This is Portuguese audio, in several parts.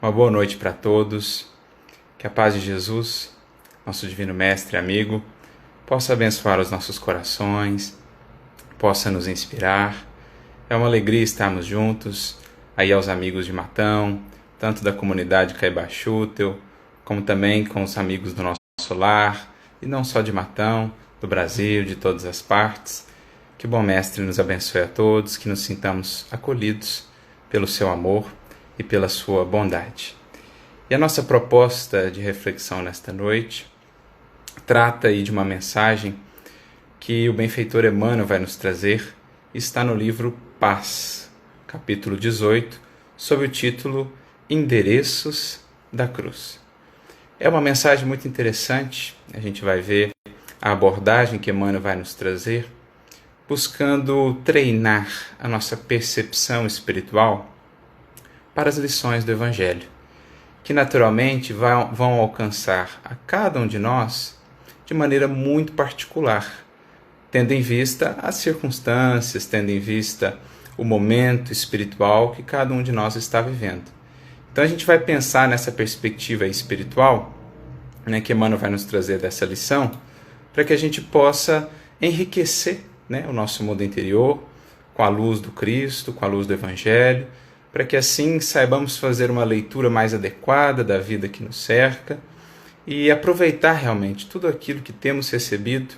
Uma boa noite para todos. Que a paz de Jesus, nosso divino mestre e amigo, possa abençoar os nossos corações, possa nos inspirar. É uma alegria estarmos juntos, aí aos amigos de Matão, tanto da comunidade Caibaxútel, como também com os amigos do nosso lar, e não só de Matão, do Brasil, de todas as partes. Que o bom mestre nos abençoe a todos, que nos sintamos acolhidos pelo seu amor e pela sua bondade. E a nossa proposta de reflexão nesta noite trata aí de uma mensagem que o benfeitor Emmanuel vai nos trazer, está no livro Paz, capítulo 18, sob o título Endereços da Cruz. É uma mensagem muito interessante, a gente vai ver a abordagem que Emmanuel vai nos trazer, buscando treinar a nossa percepção espiritual para as lições do Evangelho, que naturalmente vão alcançar a cada um de nós de maneira muito particular, tendo em vista as circunstâncias, tendo em vista o momento espiritual que cada um de nós está vivendo. Então a gente vai pensar nessa perspectiva espiritual, que Emmanuel vai nos trazer dessa lição, para que a gente possa enriquecer o nosso mundo interior com a luz do Cristo, com a luz do Evangelho, para que assim saibamos fazer uma leitura mais adequada da vida que nos cerca e aproveitar realmente tudo aquilo que temos recebido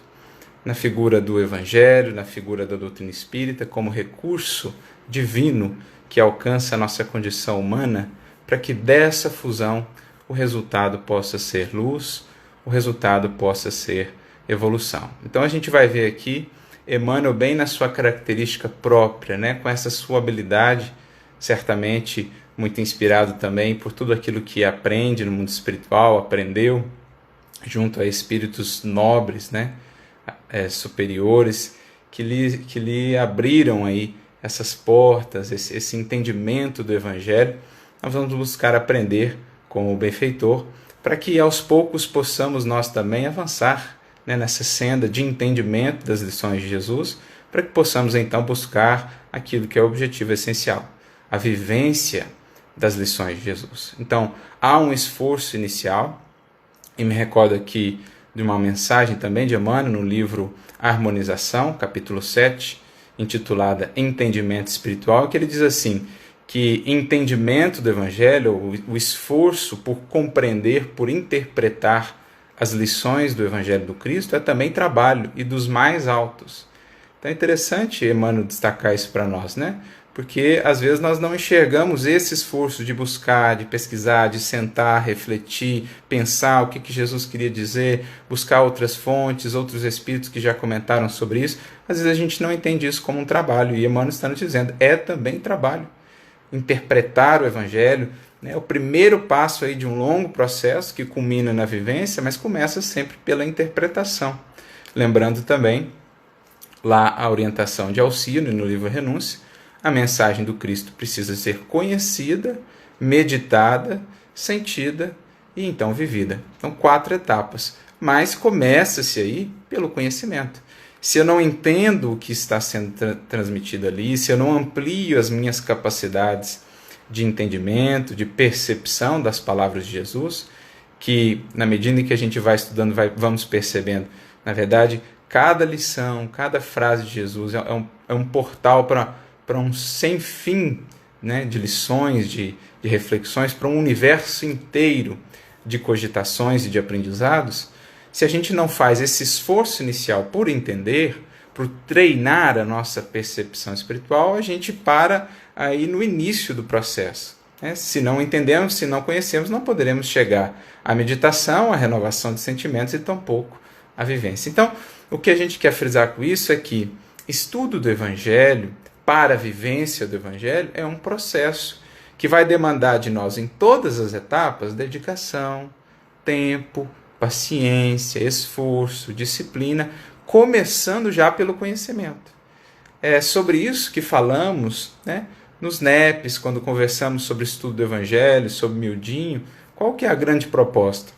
na figura do Evangelho, na figura da doutrina espírita, como recurso divino que alcança a nossa condição humana, para que dessa fusão o resultado possa ser luz, o resultado possa ser evolução. Então a gente vai ver aqui Emmanuel bem na sua característica própria, com essa sua habilidade, certamente muito inspirado também por tudo aquilo que aprende no mundo espiritual, aprendeu junto a espíritos nobres, superiores, que lhe abriram aí essas portas, esse entendimento do Evangelho. Nós vamos buscar aprender com o benfeitor, para que aos poucos possamos nós também avançar nessa senda de entendimento das lições de Jesus, para que possamos então buscar aquilo que é o objetivo essencial, a vivência das lições de Jesus. Então, há um esforço inicial, e me recordo aqui de uma mensagem também de Emmanuel no livro Harmonização, capítulo 7, intitulada Entendimento Espiritual, que ele diz assim, que entendimento do Evangelho, o esforço por compreender, por interpretar as lições do Evangelho do Cristo, é também trabalho e dos mais altos. Então é interessante Emmanuel destacar isso para nós, porque às vezes nós não enxergamos esse esforço de buscar, de pesquisar, de sentar, refletir, pensar o que Jesus queria dizer, buscar outras fontes, outros espíritos que já comentaram sobre isso. Às vezes a gente não entende isso como um trabalho, e Emmanuel está nos dizendo, é também trabalho. Interpretar o Evangelho é o primeiro passo aí de um longo processo que culmina na vivência, mas começa sempre pela interpretação. Lembrando também, lá a orientação de Alcino, no livro Renúncia, a mensagem do Cristo precisa ser conhecida, meditada, sentida e então vivida. Então, 4 etapas, mas começa-se aí pelo conhecimento. Se eu não entendo o que está sendo transmitido ali, se eu não amplio as minhas capacidades de entendimento, de percepção das palavras de Jesus, que na medida em que a gente vai estudando, vamos percebendo, na verdade, cada lição, cada frase de Jesus é um portal para um sem fim de lições, de reflexões, para um universo inteiro de cogitações e de aprendizados. Se a gente não faz esse esforço inicial por entender, por treinar a nossa percepção espiritual, a gente para aí no início do processo. Se não entendemos, se não conhecemos, não poderemos chegar à meditação, à renovação de sentimentos e tampouco à vivência. Então, o que a gente quer frisar com isso é que estudo do Evangelho para a vivência do Evangelho é um processo que vai demandar de nós em todas as etapas dedicação, tempo, paciência, esforço, disciplina, começando já pelo conhecimento. É sobre isso que falamos nos NEPs, quando conversamos sobre o estudo do Evangelho, sobre miudinho. Qual que é a grande proposta?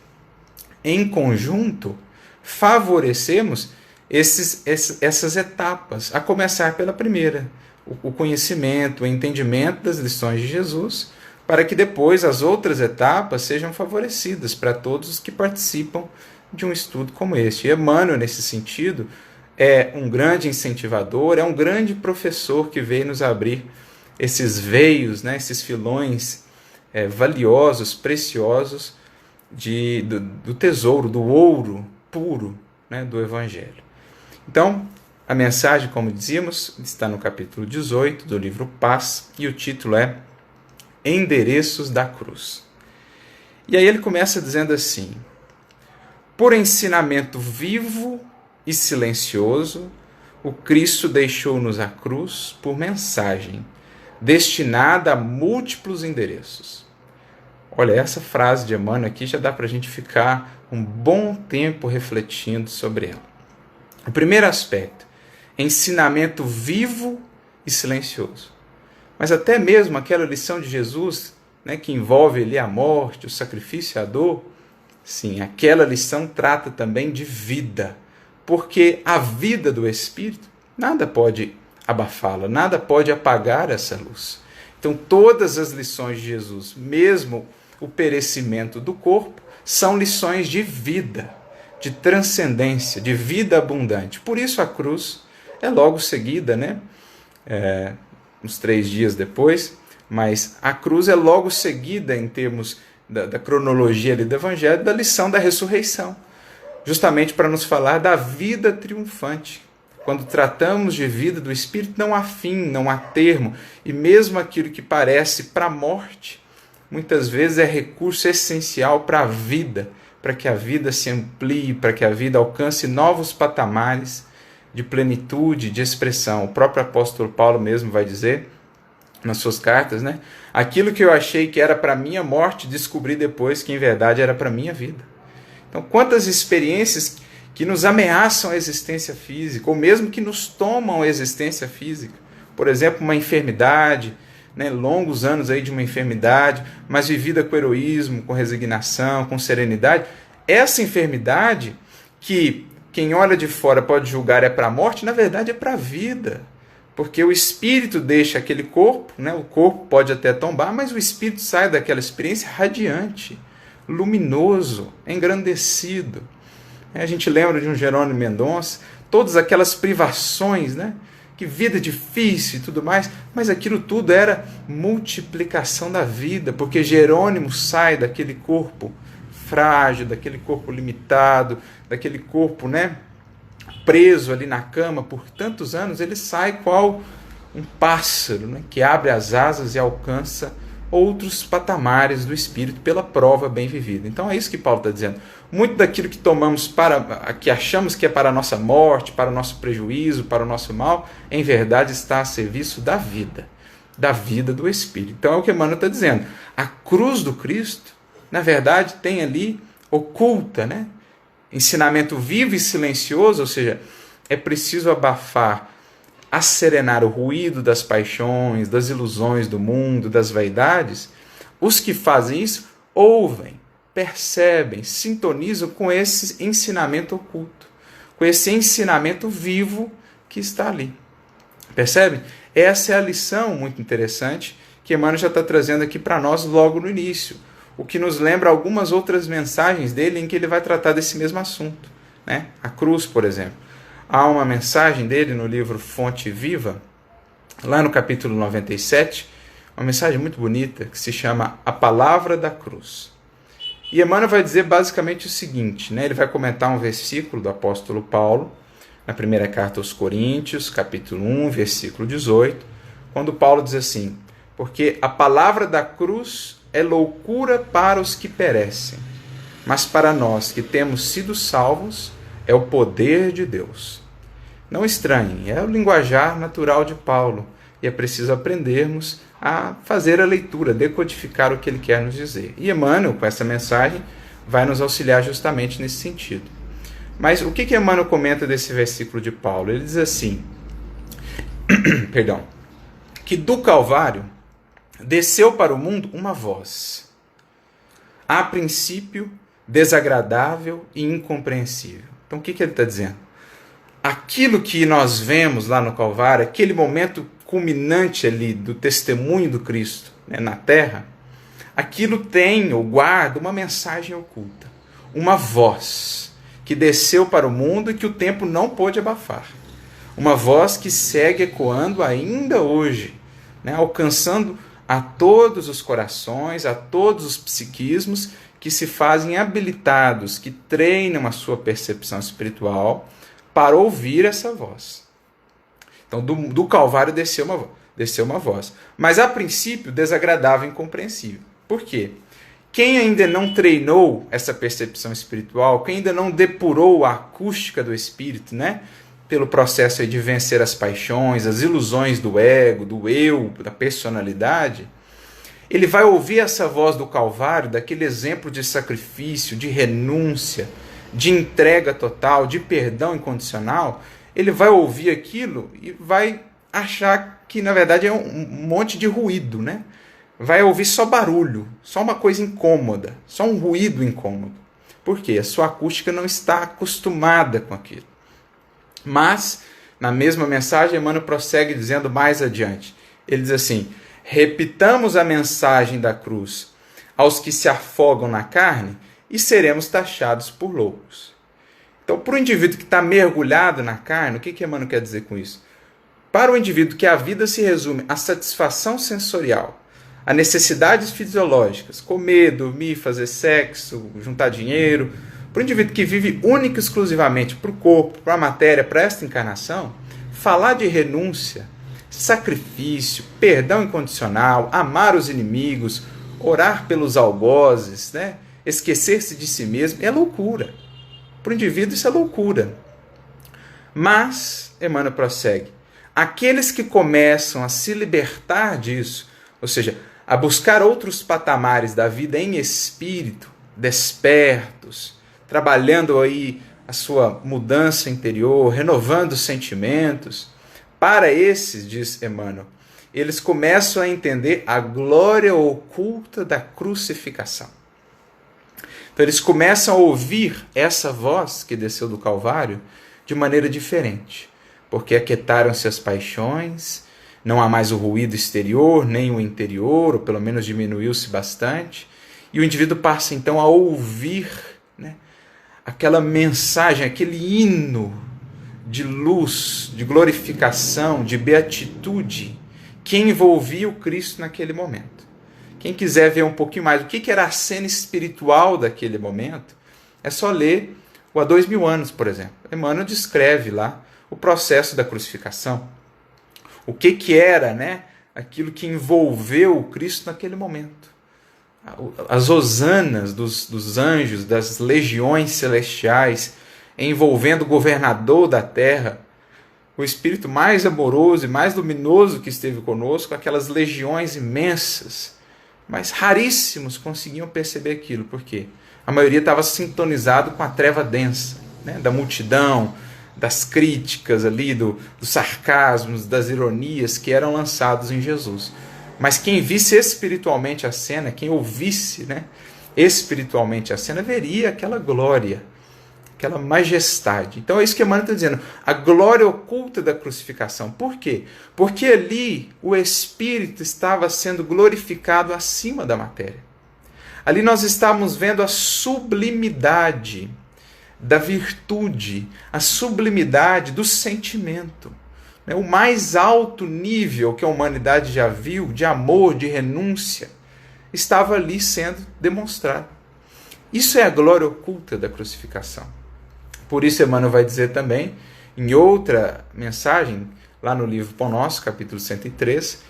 Em conjunto, favorecemos essas etapas, a começar pela primeira, o conhecimento, o entendimento das lições de Jesus, para que depois as outras etapas sejam favorecidas para todos os que participam de um estudo como este. E Emmanuel, nesse sentido, é um grande incentivador, é um grande professor que veio nos abrir esses veios, né, esses filões valiosos, preciosos do tesouro, do ouro puro, né, do Evangelho. Então, a mensagem, como dizíamos, está no capítulo 18 do livro Paz, e o título é Endereços da Cruz. E aí ele começa dizendo assim: por ensinamento vivo e silencioso, o Cristo deixou-nos a cruz por mensagem, destinada a múltiplos endereços. Olha, essa frase de Emmanuel aqui já dá para a gente ficar um bom tempo refletindo sobre ela. O primeiro aspecto, ensinamento vivo e silencioso. Mas até mesmo aquela lição de Jesus, né, que envolve ali a morte, o sacrifício e a dor, sim, aquela lição trata também de vida, porque a vida do Espírito, nada pode abafá-la, nada pode apagar essa luz. Então todas as lições de Jesus, mesmo o perecimento do corpo, são lições de vida, de transcendência, de vida abundante. Por isso a cruz é logo seguida, né? Uns 3 dias depois, mas a cruz é logo seguida em termos da cronologia ali do Evangelho, da lição da ressurreição, justamente para nos falar da vida triunfante. Quando tratamos de vida do Espírito, não há fim, não há termo, e mesmo aquilo que parece para a morte, muitas vezes é recurso essencial para a vida, para que a vida se amplie, para que a vida alcance novos patamares de plenitude, de expressão. O próprio apóstolo Paulo mesmo vai dizer, nas suas cartas, né? Aquilo que eu achei que era para a minha morte, descobri depois que em verdade era para a minha vida. Então, quantas experiências que nos ameaçam a existência física, ou mesmo que nos tomam a existência física. Por exemplo, uma enfermidade, né? Longos anos aí de uma enfermidade, mas vivida com heroísmo, com resignação, com serenidade. Essa enfermidade, que quem olha de fora pode julgar é para a morte, na verdade é para a vida. Porque o espírito deixa aquele corpo, né? O corpo pode até tombar, mas o espírito sai daquela experiência radiante, luminoso, engrandecido. A gente lembra de um Jerônimo Mendonça, todas aquelas privações, né? Que vida difícil e tudo mais, mas aquilo tudo era multiplicação da vida, porque Jerônimo sai daquele corpo frágil, daquele corpo limitado, daquele corpo, né, preso ali na cama por tantos anos, ele sai qual um pássaro, né, que abre as asas e alcança outros patamares do espírito pela prova bem vivida. Então é isso que Paulo está dizendo. Muito daquilo que tomamos que achamos que é para a nossa morte, para o nosso prejuízo, para o nosso mal, em verdade está a serviço da vida do espírito. Então é o que Emmanuel está dizendo. A cruz do Cristo, na verdade, tem ali oculta, né, ensinamento vivo e silencioso, ou seja, é preciso abafar, asserenar o ruído das paixões, das ilusões do mundo, das vaidades. Os que fazem isso ouvem, percebem, sintonizam com esse ensinamento oculto, com esse ensinamento vivo que está ali. Percebe? Essa é a lição muito interessante que Emmanuel já está trazendo aqui para nós logo no início, o que nos lembra algumas outras mensagens dele em que ele vai tratar desse mesmo assunto, né? A cruz, por exemplo. Há uma mensagem dele no livro Fonte Viva, lá no capítulo 97, uma mensagem muito bonita que se chama A Palavra da Cruz. E Emmanuel vai dizer basicamente o seguinte, né? Ele vai comentar um versículo do apóstolo Paulo, na primeira carta aos Coríntios, capítulo 1, versículo 18, quando Paulo diz assim: porque a palavra da cruz é loucura para os que perecem, mas para nós que temos sido salvos, é o poder de Deus. Não estranhem, é o linguajar natural de Paulo, e é preciso aprendermos a fazer a leitura, decodificar o que ele quer nos dizer. E Emmanuel, com essa mensagem, vai nos auxiliar justamente nesse sentido. Mas o que Emmanuel comenta desse versículo de Paulo? Ele diz assim, que do Calvário desceu para o mundo uma voz, a princípio desagradável e incompreensível. Então o que ele está dizendo? Aquilo que nós vemos lá no Calvário, aquele momento culminante ali do testemunho do Cristo, né, na terra, aquilo tem ou guarda uma mensagem oculta, uma voz que desceu para o mundo e que o tempo não pôde abafar. Uma voz que segue ecoando ainda hoje, né, alcançando a todos os corações, a todos os psiquismos que se fazem habilitados, que treinam a sua percepção espiritual para ouvir essa voz. Então, do Calvário desceu uma voz. Mas, a princípio, desagradável e incompreensível. Por quê? Quem ainda não treinou essa percepção espiritual, quem ainda não depurou a acústica do espírito, né? Pelo processo aí de vencer as paixões, as ilusões do ego, do eu, da personalidade, ele vai ouvir essa voz do Calvário, daquele exemplo de sacrifício, de renúncia, de entrega total, de perdão incondicional. Ele vai ouvir aquilo e vai achar que, na verdade, é um monte de ruído, né? Vai ouvir só barulho, só uma coisa incômoda, só um ruído incômodo. Por quê? A sua acústica não está acostumada com aquilo. Mas, na mesma mensagem, Emmanuel prossegue dizendo mais adiante. Ele diz assim: repitamos a mensagem da cruz aos que se afogam na carne e seremos taxados por loucos. Então, para o indivíduo que está mergulhado na carne, o que Emmanuel quer dizer com isso? Para o indivíduo que a vida se resume à satisfação sensorial, a necessidades fisiológicas, comer, dormir, fazer sexo, juntar dinheiro, para o indivíduo que vive única e exclusivamente para o corpo, para a matéria, para esta encarnação, falar de renúncia, sacrifício, perdão incondicional, amar os inimigos, orar pelos algozes, né? Esquecer-se de si mesmo, é loucura. Para o indivíduo isso é loucura. Mas, Emmanuel prossegue, aqueles que começam a se libertar disso, ou seja, a buscar outros patamares da vida em espírito, despertos, trabalhando aí a sua mudança interior, renovando os sentimentos, para esses, diz Emmanuel, eles começam a entender a glória oculta da crucificação. Então eles começam a ouvir essa voz que desceu do Calvário de maneira diferente, porque aquietaram-se as paixões, não há mais o ruído exterior, nem o interior, ou pelo menos diminuiu-se bastante, e o indivíduo passa então a ouvir, né, aquela mensagem, aquele hino de luz, de glorificação, de beatitude que envolvia o Cristo naquele momento. Quem quiser ver um pouquinho mais o que era a cena espiritual daquele momento, é só ler o Há 2000 anos, por exemplo. Emmanuel descreve lá o processo da crucificação. O que era, né, aquilo que envolveu o Cristo naquele momento. As hosanas dos anjos, das legiões celestiais, envolvendo o governador da terra, o Espírito mais amoroso e mais luminoso que esteve conosco, aquelas legiões imensas, mas raríssimos conseguiam perceber aquilo. Por quê? A maioria estava sintonizado com a treva densa, né, da multidão, das críticas ali, dos sarcasmos, das ironias que eram lançados em Jesus. Mas quem visse espiritualmente a cena, quem ouvisse, né, espiritualmente a cena, veria aquela glória, aquela majestade. Então é isso que Emmanuel está dizendo, a glória oculta da crucificação. Por quê? Porque ali o Espírito estava sendo glorificado acima da matéria. Ali nós estávamos vendo a sublimidade da virtude, a sublimidade do sentimento. O mais alto nível que a humanidade já viu, de amor, de renúncia, estava ali sendo demonstrado. Isso é a glória oculta da crucificação. Por isso Emmanuel vai dizer também, em outra mensagem, lá no livro Pão Nosso, capítulo 103,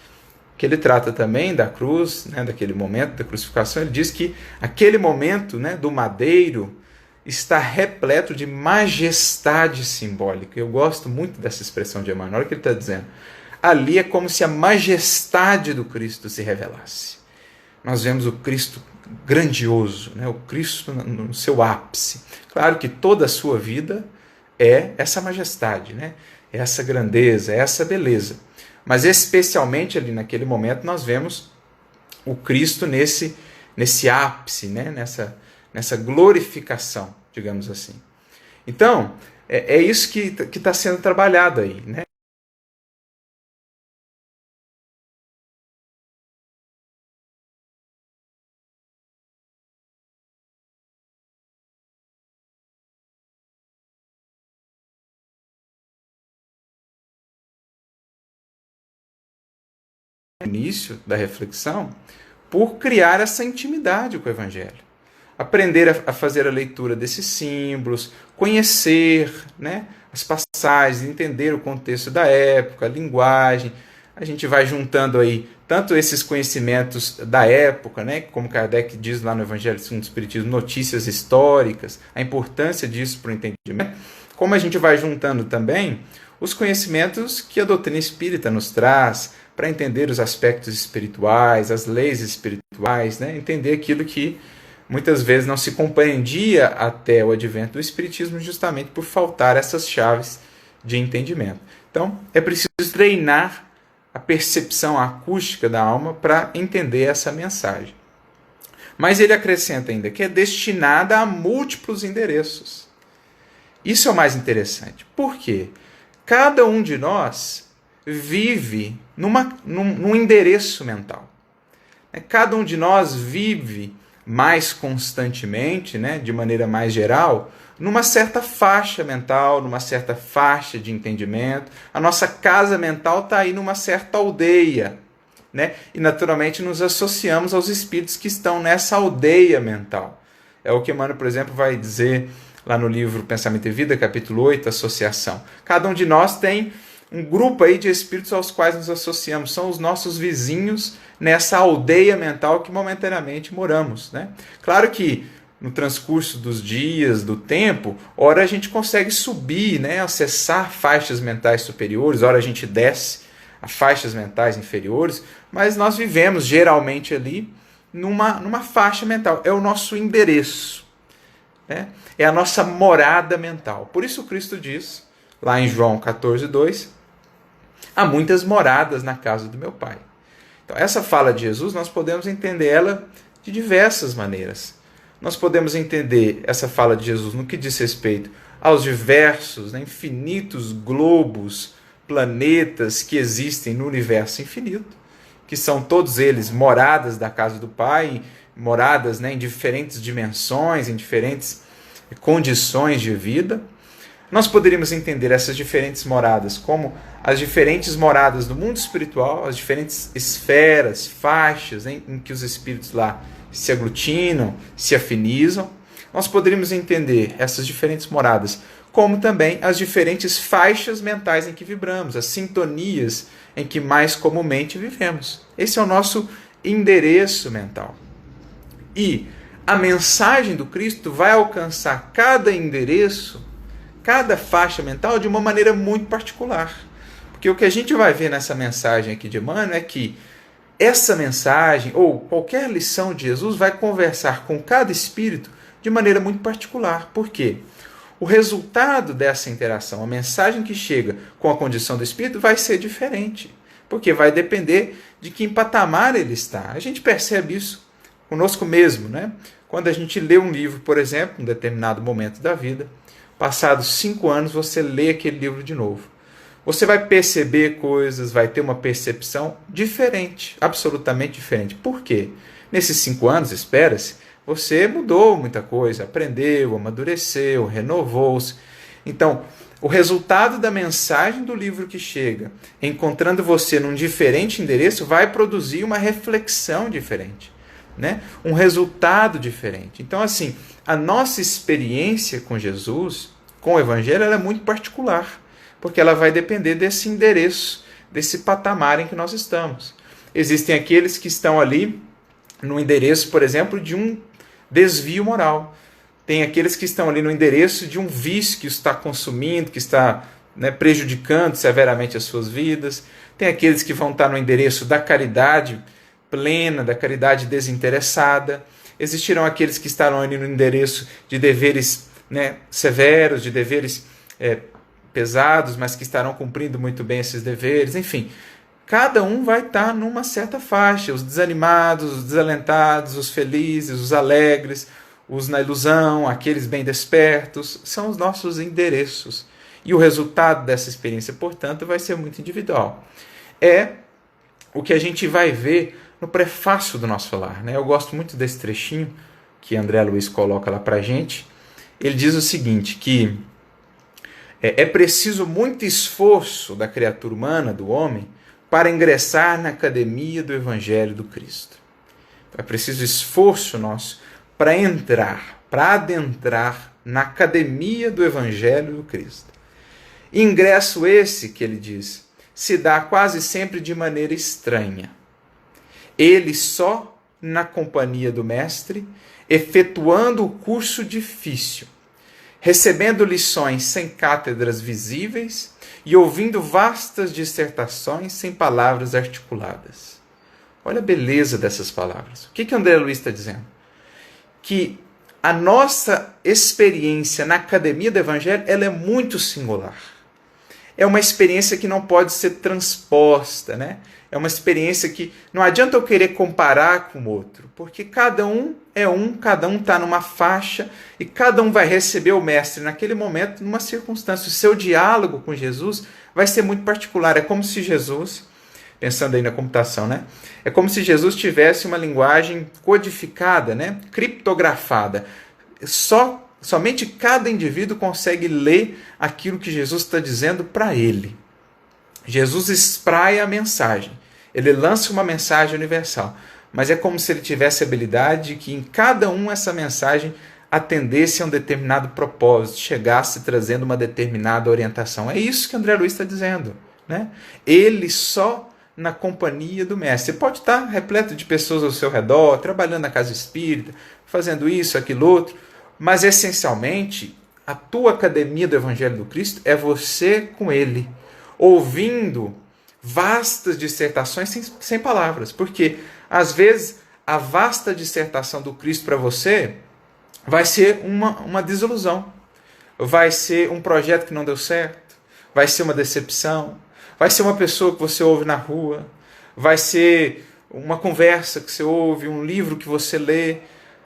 que ele trata também da cruz, né, daquele momento da crucificação. Ele diz que aquele momento, né, do madeiro está repleto de majestade simbólica. Eu gosto muito dessa expressão de Emmanuel. Olha o que ele está dizendo. Ali é como se a majestade do Cristo se revelasse. Nós vemos o Cristo grandioso, né? O Cristo no seu ápice. Claro que toda a sua vida é essa majestade, né? É essa grandeza, é essa beleza. Mas especialmente ali naquele momento nós vemos o Cristo nesse ápice, né? Nessa glorificação, digamos assim. Então, é isso que está sendo trabalhado aí, né? no início da reflexão, por criar essa intimidade com o Evangelho. Aprender a fazer a leitura desses símbolos, conhecer, né, as passagens, entender o contexto da época, a linguagem. A gente vai juntando aí tanto esses conhecimentos da época, né, como Kardec diz lá no Evangelho segundo o Espiritismo, notícias históricas, a importância disso para o entendimento, como a gente vai juntando também os conhecimentos que a doutrina espírita nos traz para entender os aspectos espirituais, as leis espirituais, né, entender aquilo que muitas vezes não se compreendia até o advento do Espiritismo, justamente por faltar essas chaves de entendimento. Então, é preciso treinar a percepção acústica da alma para entender essa mensagem. Mas ele acrescenta ainda que é destinada a múltiplos endereços. Isso é o mais interessante. Por quê? Cada um de nós vive num endereço mental. Cada um de nós vive mais constantemente, né, de maneira mais geral, numa certa faixa mental, numa certa faixa de entendimento. A nossa casa mental está aí numa certa aldeia, né? E naturalmente nos associamos aos espíritos que estão nessa aldeia mental. É o que Emmanuel, por exemplo, vai dizer lá no livro Pensamento e Vida, capítulo 8, Associação. Cada um de nós tem um grupo aí de espíritos aos quais nos associamos, são os nossos vizinhos nessa aldeia mental que momentaneamente moramos, né? Claro que no transcurso dos dias, do tempo, ora a gente consegue subir, né, acessar faixas mentais superiores, ora a gente desce a faixas mentais inferiores, mas nós vivemos geralmente ali numa faixa mental, é o nosso endereço, né? É a nossa morada mental. Por isso Cristo diz, lá em João 14:2, há muitas moradas na casa do meu Pai. Então, essa fala de Jesus, nós podemos entender ela de diversas maneiras. Nós podemos entender essa fala de Jesus no que diz respeito aos diversos, né, infinitos globos, planetas que existem no universo infinito, que são todos eles moradas da casa do Pai, moradas, né, em diferentes dimensões, em diferentes condições de vida. Nós poderíamos entender essas diferentes moradas como as diferentes moradas do mundo espiritual, as diferentes esferas, faixas em que os espíritos lá se aglutinam, se afinizam. Nós poderíamos entender essas diferentes moradas como também as diferentes faixas mentais em que vibramos, as sintonias em que mais comumente vivemos. Esse é o nosso endereço mental. E a mensagem do Cristo vai alcançar cada endereço, cada faixa mental de uma maneira muito particular. Porque o que a gente vai ver nessa mensagem aqui de Emmanuel é que essa mensagem, ou qualquer lição de Jesus, vai conversar com cada espírito de maneira muito particular. Por quê? O resultado dessa interação, a mensagem que chega com a condição do espírito, vai ser diferente. Porque vai depender de que patamar ele está. A gente percebe isso conosco mesmo, né? Quando a gente lê um livro, por exemplo, em um determinado momento da vida, passados 5 anos, você lê aquele livro de novo. Você vai perceber coisas, vai ter uma percepção diferente, absolutamente diferente. Por quê? Nesses 5 anos, espera-se, você mudou muita coisa, aprendeu, amadureceu, renovou-se. Então, o resultado da mensagem do livro que chega, encontrando você num diferente endereço, vai produzir uma reflexão diferente, né? Um resultado diferente. Então, assim, a nossa experiência com Jesus, com o Evangelho, ela é muito particular, porque ela vai depender desse endereço, desse patamar em que nós estamos. Existem aqueles que estão ali no endereço, por exemplo, de um desvio moral. Tem aqueles que estão ali no endereço de um vício que está consumindo, que está, né, prejudicando severamente as suas vidas. Tem aqueles que vão estar no endereço da caridade plena, da caridade desinteressada. Existirão aqueles que estarão ali no endereço de deveres, né, severos, de deveres pesados, mas que estarão cumprindo muito bem esses deveres. Enfim, cada um vai estar numa certa faixa. Os desanimados, os desalentados, os felizes, os alegres, os na ilusão, aqueles bem despertos, são os nossos endereços. E o resultado dessa experiência, portanto, vai ser muito individual. É o que a gente vai ver no prefácio do nosso lar, né? Eu gosto muito desse trechinho que André Luiz coloca lá para a gente. Ele diz o seguinte, que é preciso muito esforço da criatura humana, do homem, para ingressar na academia do Evangelho do Cristo. É preciso esforço nosso para entrar, para adentrar na academia do Evangelho do Cristo. Ingresso esse, que ele diz, se dá quase sempre de maneira estranha. Ele só na companhia do Mestre, efetuando o curso difícil, recebendo lições sem cátedras visíveis e ouvindo vastas dissertações sem palavras articuladas. Olha a beleza dessas palavras. O que André Luiz está dizendo? Que a nossa experiência na academia do Evangelho ela é muito singular. É uma experiência que não pode ser transposta, né? É uma experiência que não adianta eu querer comparar com o outro, porque cada um é cada um está numa faixa e cada um vai receber o Mestre naquele momento, numa circunstância. O seu diálogo com Jesus vai ser muito particular. É como se Jesus, pensando aí na computação, né? É como se Jesus tivesse uma linguagem codificada, né? Criptografada. Somente cada indivíduo consegue ler aquilo que Jesus está dizendo para ele. Jesus espraia a mensagem. Ele lança uma mensagem universal. Mas é como se ele tivesse a habilidade de que em cada um essa mensagem atendesse a um determinado propósito, chegasse trazendo uma determinada orientação. É isso que André Luiz está dizendo, né? Ele só na companhia do Mestre. Você pode estar repleto de pessoas ao seu redor, trabalhando na casa espírita, fazendo isso, aquilo, outro, mas essencialmente a tua academia do Evangelho do Cristo é você com ele, ouvindo vastas dissertações sem palavras, porque às vezes a vasta dissertação do Cristo para você vai ser uma desilusão, vai ser um projeto que não deu certo, vai ser uma decepção, vai ser uma pessoa que você ouve na rua, vai ser uma conversa que você ouve, um livro que você lê.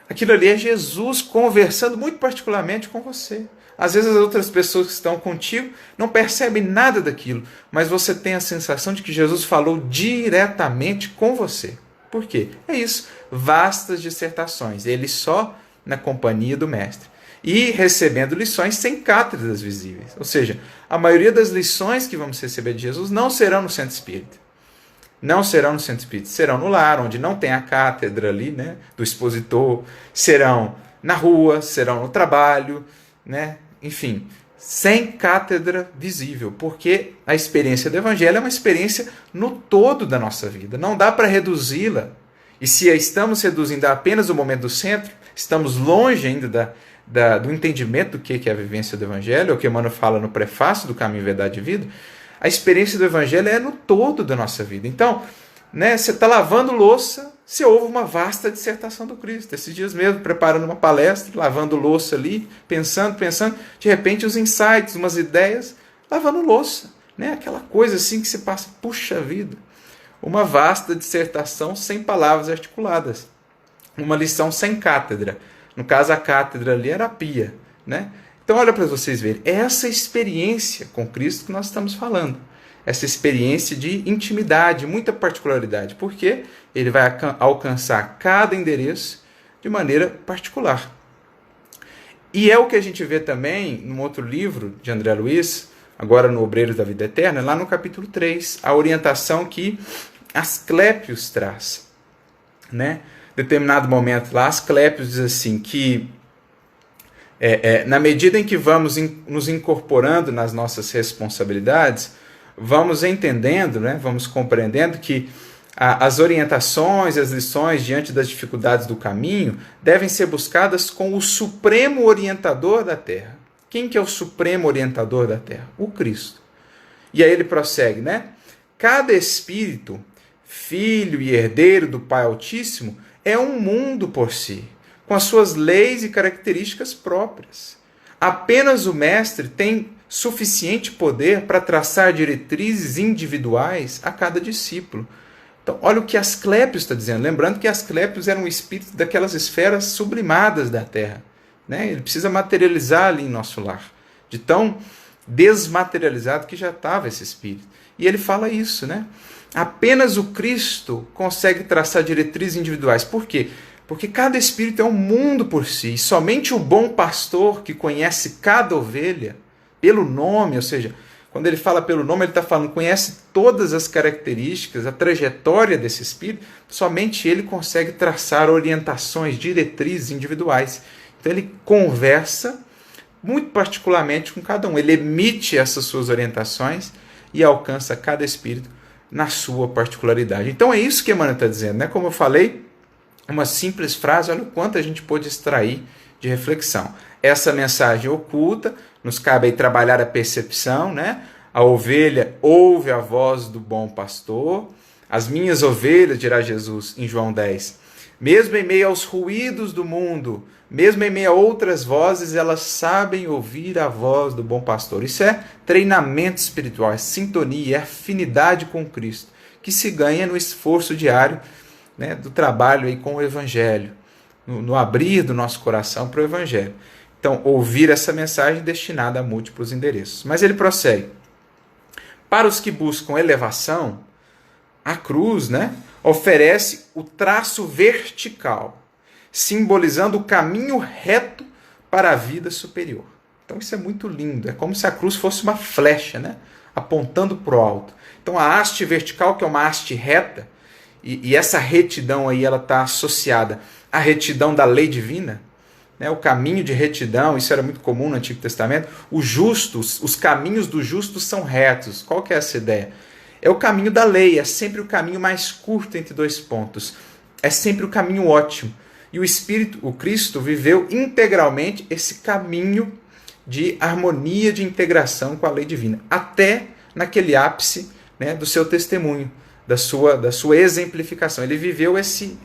Aquilo ali é Jesus conversando muito particularmente com você. Às vezes as outras pessoas que estão contigo não percebem nada daquilo, mas você tem a sensação de que Jesus falou diretamente com você. Por quê? É isso, vastas dissertações, ele só na companhia do Mestre. E recebendo lições sem cátedras visíveis. Ou seja, a maioria das lições que vamos receber de Jesus não serão no centro espírita. Não serão no centro espírita, serão no lar, onde não tem a cátedra ali, né, do expositor, serão na rua, serão no trabalho, né, enfim, sem cátedra visível, porque a experiência do Evangelho é uma experiência no todo da nossa vida, não dá para reduzi-la. E se estamos reduzindo a apenas o momento do centro, estamos longe ainda do entendimento do que é a vivência do Evangelho, é o que Emmanuel fala no prefácio do Caminho, Verdade e Vida. A experiência do Evangelho é no todo da nossa vida. Então, né, você está lavando louça, você ouve uma vasta dissertação do Cristo. Esses dias mesmo, preparando uma palestra, lavando louça ali, pensando, de repente os insights, umas ideias, lavando louça. Né? Aquela coisa assim que você passa, puxa vida, uma vasta dissertação sem palavras articuladas. Uma lição sem cátedra. No caso, a cátedra ali era a pia, né? Então, olha para vocês verem, é essa experiência com Cristo que nós estamos falando. Essa experiência de intimidade, muita particularidade, porque ele vai alcançar cada endereço de maneira particular. E é o que a gente vê também num outro livro de André Luiz, agora no Obreiros da Vida Eterna, lá no capítulo 3, a orientação que Asclépios traz, né? Determinado momento lá, Asclépios diz assim que na medida em que vamos nos incorporando nas nossas responsabilidades, vamos entendendo, né, vamos compreendendo que as orientações, as lições diante das dificuldades do caminho devem ser buscadas com o supremo orientador da Terra. Quem que é o supremo orientador da Terra? O Cristo. E aí ele prossegue, né? Cada espírito, filho e herdeiro do Pai Altíssimo, é um mundo por si, com as suas leis e características próprias. Apenas o Mestre tem suficiente poder para traçar diretrizes individuais a cada discípulo. Então, olha o que Asclépios está dizendo. Lembrando que Asclépios era um espírito daquelas esferas sublimadas da Terra. Né? Ele precisa materializar ali em nosso lar. De tão desmaterializado que já estava esse espírito. E ele fala isso, né? Apenas o Cristo consegue traçar diretrizes individuais. Por quê? Porque cada espírito é um mundo por si. E somente o bom pastor que conhece cada ovelha pelo nome, ou seja, Quando ele fala pelo nome, ele está falando, conhece todas as características, a trajetória desse Espírito, somente ele consegue traçar orientações, diretrizes individuais. Então ele conversa muito particularmente com cada um, ele emite essas suas orientações e alcança cada Espírito na sua particularidade. Então é isso que Emmanuel está dizendo, né? Como eu falei, uma simples frase, olha o quanto a gente pôde extrair de reflexão. Essa mensagem oculta, nos cabe aí trabalhar a percepção, né? A ovelha ouve a voz do bom pastor, as minhas ovelhas, dirá Jesus em João 10, mesmo em meio aos ruídos do mundo, mesmo em meio a outras vozes, elas sabem ouvir a voz do bom pastor. Isso é treinamento espiritual, é sintonia, é afinidade com Cristo, que se ganha no esforço diário, né, do trabalho aí com o Evangelho, no abrir do nosso coração para o Evangelho. Então, ouvir essa mensagem destinada a múltiplos endereços. Mas ele prossegue. Para os que buscam elevação, a cruz, né, oferece o traço vertical, simbolizando o caminho reto para a vida superior. Então isso é muito lindo. É como se a cruz fosse uma flecha, né, apontando para o alto. Então a haste vertical, que é uma haste reta, e essa retidão aí ela está associada à retidão da lei divina, né, o caminho de retidão, isso era muito comum no Antigo Testamento. Os justos, os caminhos dos justos são retos. Qual que é essa ideia? É o caminho da lei, é sempre o caminho mais curto entre dois pontos. É sempre o caminho ótimo. E o Espírito, o Cristo, viveu integralmente esse caminho de harmonia, de integração com a lei divina, até naquele ápice, né, do seu testemunho, da sua exemplificação. Ele viveu esse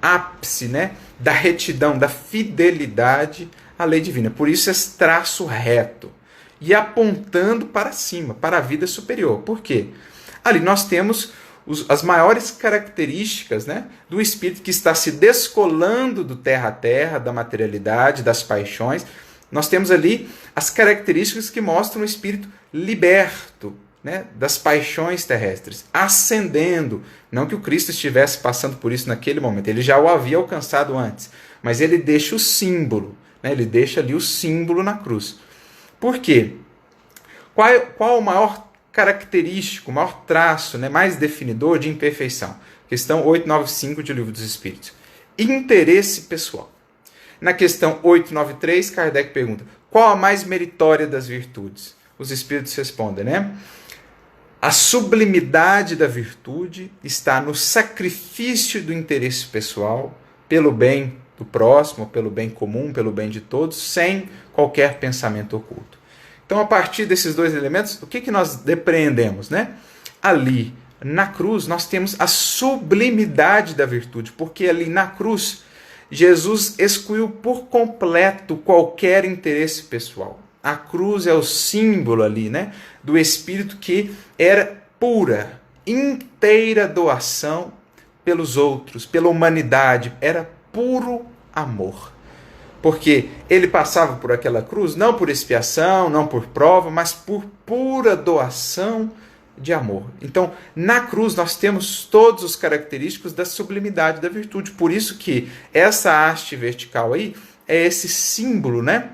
ápice, né, da retidão, da fidelidade à lei divina. Por isso esse traço reto e apontando para cima, para a vida superior. Por quê? Ali nós temos as maiores características, né, do Espírito que está se descolando do terra a terra, da materialidade, das paixões. Nós temos ali as características que mostram o Espírito liberto, né, das paixões terrestres, ascendendo. Não que o Cristo estivesse passando por isso naquele momento, ele já o havia alcançado antes, mas ele deixa o símbolo, né, ele deixa ali o símbolo na cruz. Por quê? Qual o maior característico, o maior traço, né, mais definidor de imperfeição? Questão 895 de Livro dos Espíritos. Interesse pessoal. Na questão 893, Kardec pergunta, qual a mais meritória das virtudes? Os Espíritos respondem, né? A sublimidade da virtude está no sacrifício do interesse pessoal, pelo bem do próximo, pelo bem comum, pelo bem de todos, sem qualquer pensamento oculto. Então, a partir desses dois elementos, o que nós depreendemos, né? Ali, na cruz, nós temos a sublimidade da virtude, porque ali na cruz, Jesus excluiu por completo qualquer interesse pessoal. A cruz é o símbolo ali, né, do Espírito que era pura, inteira doação pelos outros, pela humanidade. Era puro amor. Porque ele passava por aquela cruz, não por expiação, não por prova, mas por pura doação de amor. Então, na cruz nós temos todos os característicos da sublimidade da virtude. Por isso que essa haste vertical aí é esse símbolo, né,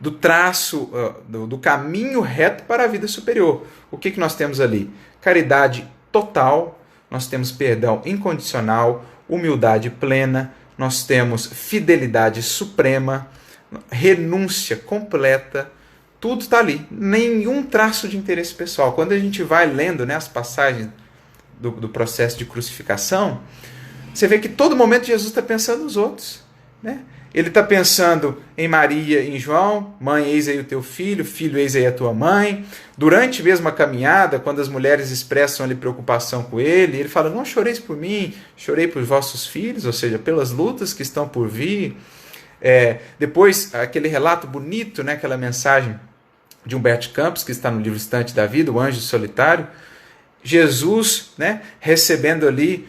do traço, do caminho reto para a vida superior. O que nós temos ali? Caridade total, nós temos perdão incondicional, humildade plena, nós temos fidelidade suprema, renúncia completa, tudo está ali. Nenhum traço de interesse pessoal. Quando a gente vai lendo, né, as passagens do processo de crucificação, você vê que todo momento Jesus está pensando nos outros, né? Ele está pensando em Maria e em João, mãe, eis aí o teu filho, filho, eis aí a tua mãe. Durante mesmo a caminhada, quando as mulheres expressam ali preocupação com ele, ele fala, não choreis por mim, chorei por vossos filhos, ou seja, pelas lutas que estão por vir. Depois, aquele relato bonito, né, aquela mensagem de Humberto Campos, que está no livro Estante da Vida, o Anjo Solitário, Jesus, né, recebendo ali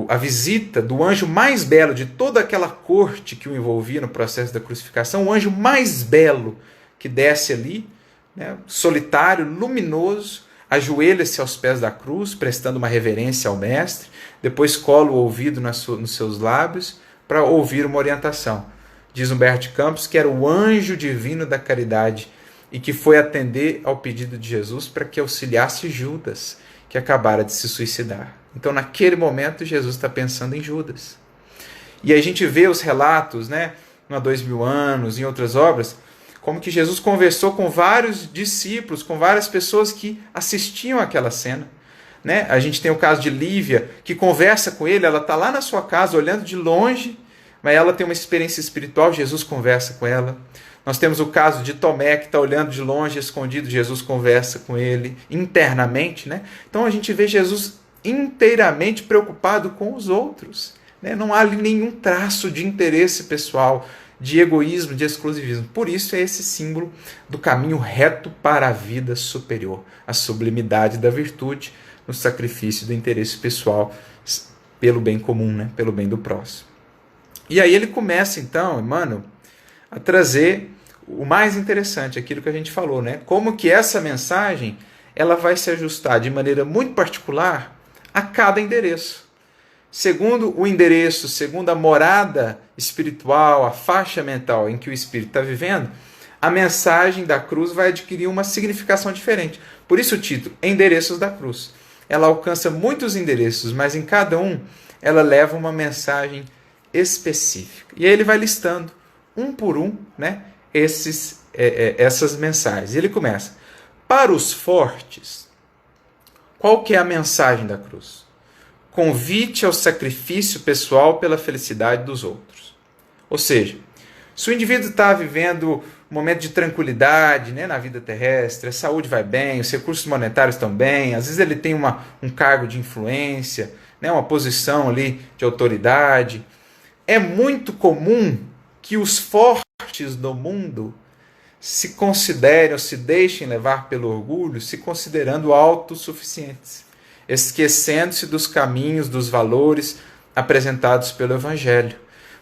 a visita do anjo mais belo de toda aquela corte que o envolvia no processo da crucificação, o anjo mais belo que desce ali, né, solitário, luminoso, ajoelha-se aos pés da cruz, prestando uma reverência ao Mestre, depois cola o ouvido nos seus lábios para ouvir uma orientação. Diz Humberto Campos que era o anjo divino da caridade e que foi atender ao pedido de Jesus para que auxiliasse Judas, que acabara de se suicidar. Então, naquele momento, Jesus está pensando em Judas. E aí a gente vê os relatos, né, no Há 2000 anos, em outras obras, como que Jesus conversou com vários discípulos, com várias pessoas que assistiam àquela cena. Né? A gente tem o caso de Lívia, que conversa com ele, ela está lá na sua casa, olhando de longe, mas ela tem uma experiência espiritual, Jesus conversa com ela. Nós temos o caso de Tomé, que está olhando de longe, escondido, Jesus conversa com ele internamente. Né? Então a gente vê Jesus inteiramente preocupado com os outros. Né? Não há ali nenhum traço de interesse pessoal, de egoísmo, de exclusivismo. Por isso é esse símbolo do caminho reto para a vida superior, a sublimidade da virtude no sacrifício do interesse pessoal pelo bem comum, né? Pelo bem do próximo. E aí ele começa então, Emmanuel, a trazer o mais interessante, aquilo que a gente falou, né? Como que essa mensagem ela vai se ajustar de maneira muito particular a cada endereço. Segundo o endereço, segundo a morada espiritual, a faixa mental em que o espírito está vivendo, a mensagem da cruz vai adquirir uma significação diferente. Por isso o título, Endereços da Cruz. Ela alcança muitos endereços, mas em cada um ela leva uma mensagem específica. E aí ele vai listando, um por um, né, essas mensagens. E ele começa, para os fortes, qual que é a mensagem da cruz? Convite ao sacrifício pessoal pela felicidade dos outros. Ou seja, se o indivíduo está vivendo um momento de tranquilidade, né, na vida terrestre, a saúde vai bem, os recursos monetários estão bem, às vezes ele tem um cargo de influência, né, uma posição ali de autoridade, é muito comum que os fortes do mundo se considerem ou se deixem levar pelo orgulho, se considerando autossuficientes, esquecendo-se dos caminhos, dos valores apresentados pelo Evangelho.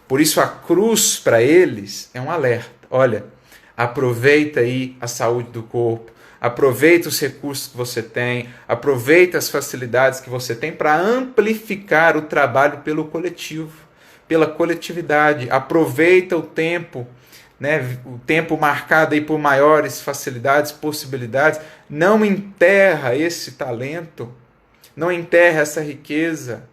Por isso a cruz para eles é um alerta. Olha, aproveita aí a saúde do corpo, aproveita os recursos que você tem, aproveita as facilidades que você tem para amplificar o trabalho pelo coletivo, pela coletividade. Aproveita o tempo, né, o tempo marcado aí por maiores facilidades, possibilidades. Não enterra esse talento, não enterra essa riqueza,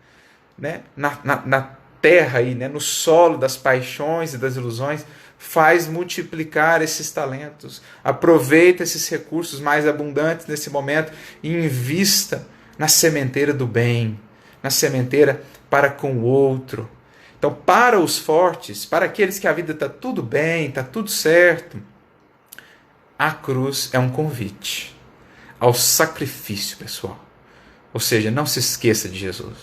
né, na terra, aí, né, no solo das paixões e das ilusões. Faz multiplicar esses talentos. Aproveita esses recursos mais abundantes nesse momento e invista na sementeira do bem, na sementeira para com o outro. Então, para os fortes, para aqueles que a vida está tudo bem, está tudo certo, a cruz é um convite ao sacrifício pessoal. Ou seja, não se esqueça de Jesus.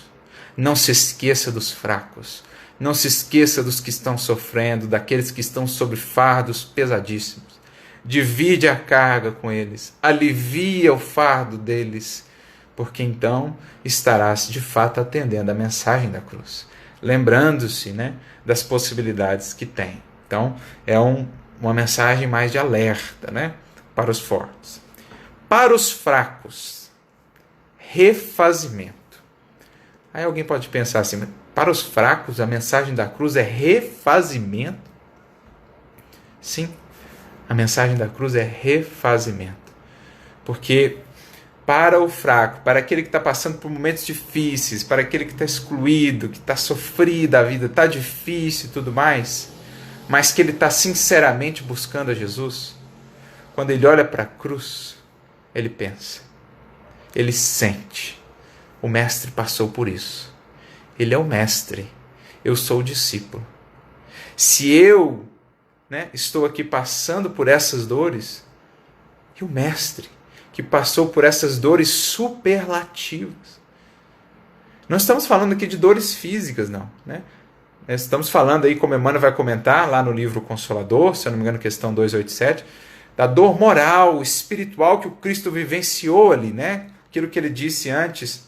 Não se esqueça dos fracos. Não se esqueça dos que estão sofrendo, daqueles que estão sob fardos pesadíssimos. Divide a carga com eles. Alivia o fardo deles. Porque então estarás de fato atendendo a mensagem da cruz. Lembrando-se, né, das possibilidades que tem. Então, é uma mensagem mais de alerta, né, para os fortes. Para os fracos, refazimento. Aí alguém pode pensar assim, mas para os fracos a mensagem da cruz é refazimento? Sim, a mensagem da cruz é refazimento. Porque para o fraco, para aquele que está passando por momentos difíceis, para aquele que está excluído, que está sofrido, a vida está difícil e tudo mais, mas que ele está sinceramente buscando a Jesus, quando ele olha para a cruz, ele pensa, ele sente, o mestre passou por isso. Ele é o mestre, eu sou o discípulo. Se eu, né, estou aqui passando por essas dores, e o mestre, que passou por essas dores superlativas. Não estamos falando aqui de dores físicas, não. Né? Estamos falando aí, como Emmanuel vai comentar, lá no livro Consolador, se eu não me engano, questão 287, da dor moral, espiritual que o Cristo vivenciou ali, né? Aquilo que ele disse antes,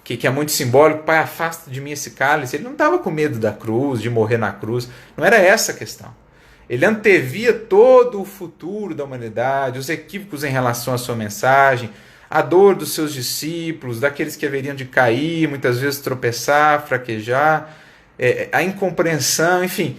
que é muito simbólico, Pai, afasta de mim esse cálice. Ele não estava com medo da cruz, de morrer na cruz. Não era essa a questão. Ele antevia todo o futuro da humanidade, os equívocos em relação à sua mensagem, a dor dos seus discípulos, daqueles que haveriam de cair, muitas vezes tropeçar, fraquejar, a incompreensão, enfim.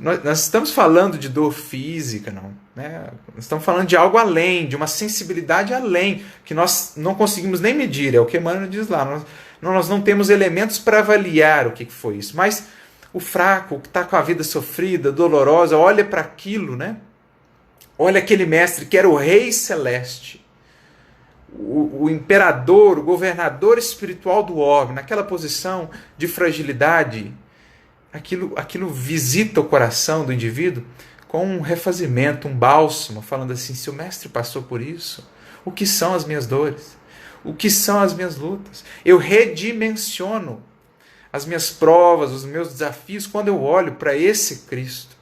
Nós estamos falando de dor física, não, né? Nós estamos falando de algo além, de uma sensibilidade além, que nós não conseguimos nem medir, é o que Emmanuel diz lá. Nós não temos elementos para avaliar o que foi isso, mas o fraco, que está com a vida sofrida, dolorosa, olha para aquilo, né? Olha aquele mestre que era o Rei Celeste, o imperador, o governador espiritual do orbe, naquela posição de fragilidade. Aquilo visita o coração do indivíduo com um refazimento, um bálsamo, falando assim: se o mestre passou por isso, o que são as minhas dores? O que são as minhas lutas? Eu redimensiono as minhas provas, os meus desafios, quando eu olho para esse Cristo,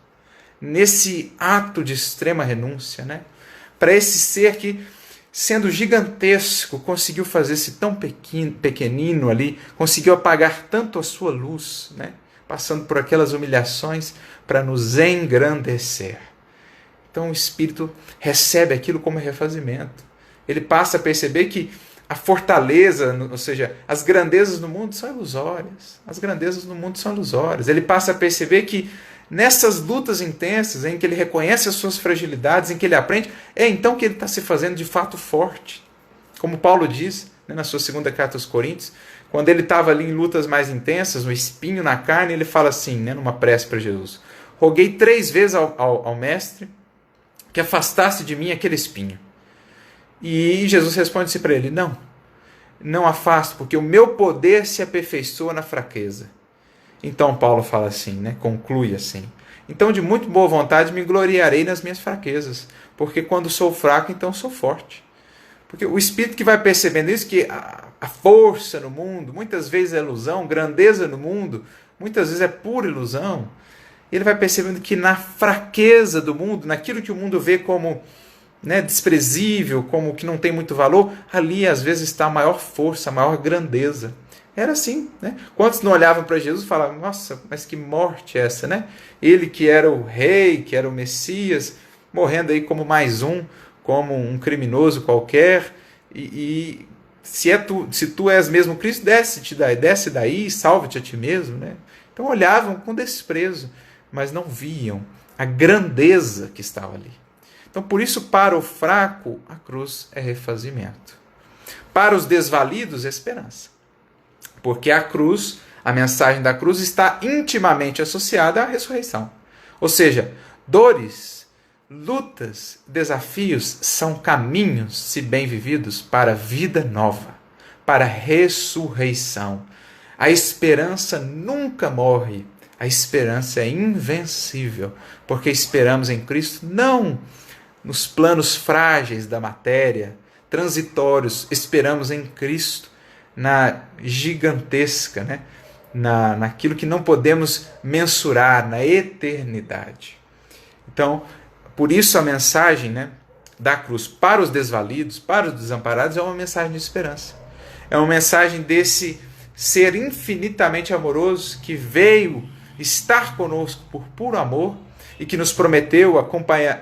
nesse ato de extrema renúncia, né? Para esse ser que, sendo gigantesco, conseguiu fazer-se tão pequenino ali, conseguiu apagar tanto a sua luz, né? Passando por aquelas humilhações para nos engrandecer. Então o Espírito recebe aquilo como refazimento. Ele passa a perceber que a fortaleza, ou seja, as grandezas no mundo são ilusórias. As grandezas no mundo são ilusórias. Ele passa a perceber que nessas lutas intensas, em que ele reconhece as suas fragilidades, em que ele aprende, é então que ele está se fazendo de fato forte. Como Paulo diz, né, na sua segunda carta aos Coríntios, quando ele estava ali em lutas mais intensas, um espinho na carne, ele fala assim, né, numa prece para Jesus: roguei 3 vezes ao Mestre que afastasse de mim aquele espinho. E Jesus responde assim para ele: não afasto, porque o meu poder se aperfeiçoa na fraqueza. Então Paulo fala assim, né, conclui assim: então de muito boa vontade me gloriarei nas minhas fraquezas, porque quando sou fraco, então sou forte. Porque o Espírito que vai percebendo isso, que a força no mundo, muitas vezes é ilusão, grandeza no mundo, muitas vezes é pura ilusão, ele vai percebendo que na fraqueza do mundo, naquilo que o mundo vê como, né, desprezível, como que não tem muito valor, ali às vezes está a maior força, a maior grandeza. Era assim, né? Quantos não olhavam para Jesus e falavam: nossa, mas que morte é essa, né? Ele que era o rei, que era o Messias, morrendo aí como mais um, como um criminoso qualquer, e se tu és mesmo Cristo, desce daí, salva-te a ti mesmo, né? Então olhavam com desprezo, mas não viam a grandeza que estava ali. Então por isso, para o fraco, a cruz é refazimento. Para os desvalidos, esperança. Porque a cruz, a mensagem da cruz, está intimamente associada à ressurreição. Ou seja, dores, lutas, desafios são caminhos, se bem vividos, para a vida nova, para a ressurreição. A esperança nunca morre, a esperança é invencível, porque esperamos em Cristo não nos planos frágeis da matéria, transitórios, esperamos em Cristo na gigantesca, né? Naquilo que não podemos mensurar, na eternidade. Então, por isso a mensagem, né, da cruz para os desvalidos, para os desamparados, é uma mensagem de esperança. É uma mensagem desse ser infinitamente amoroso que veio estar conosco por puro amor e que nos prometeu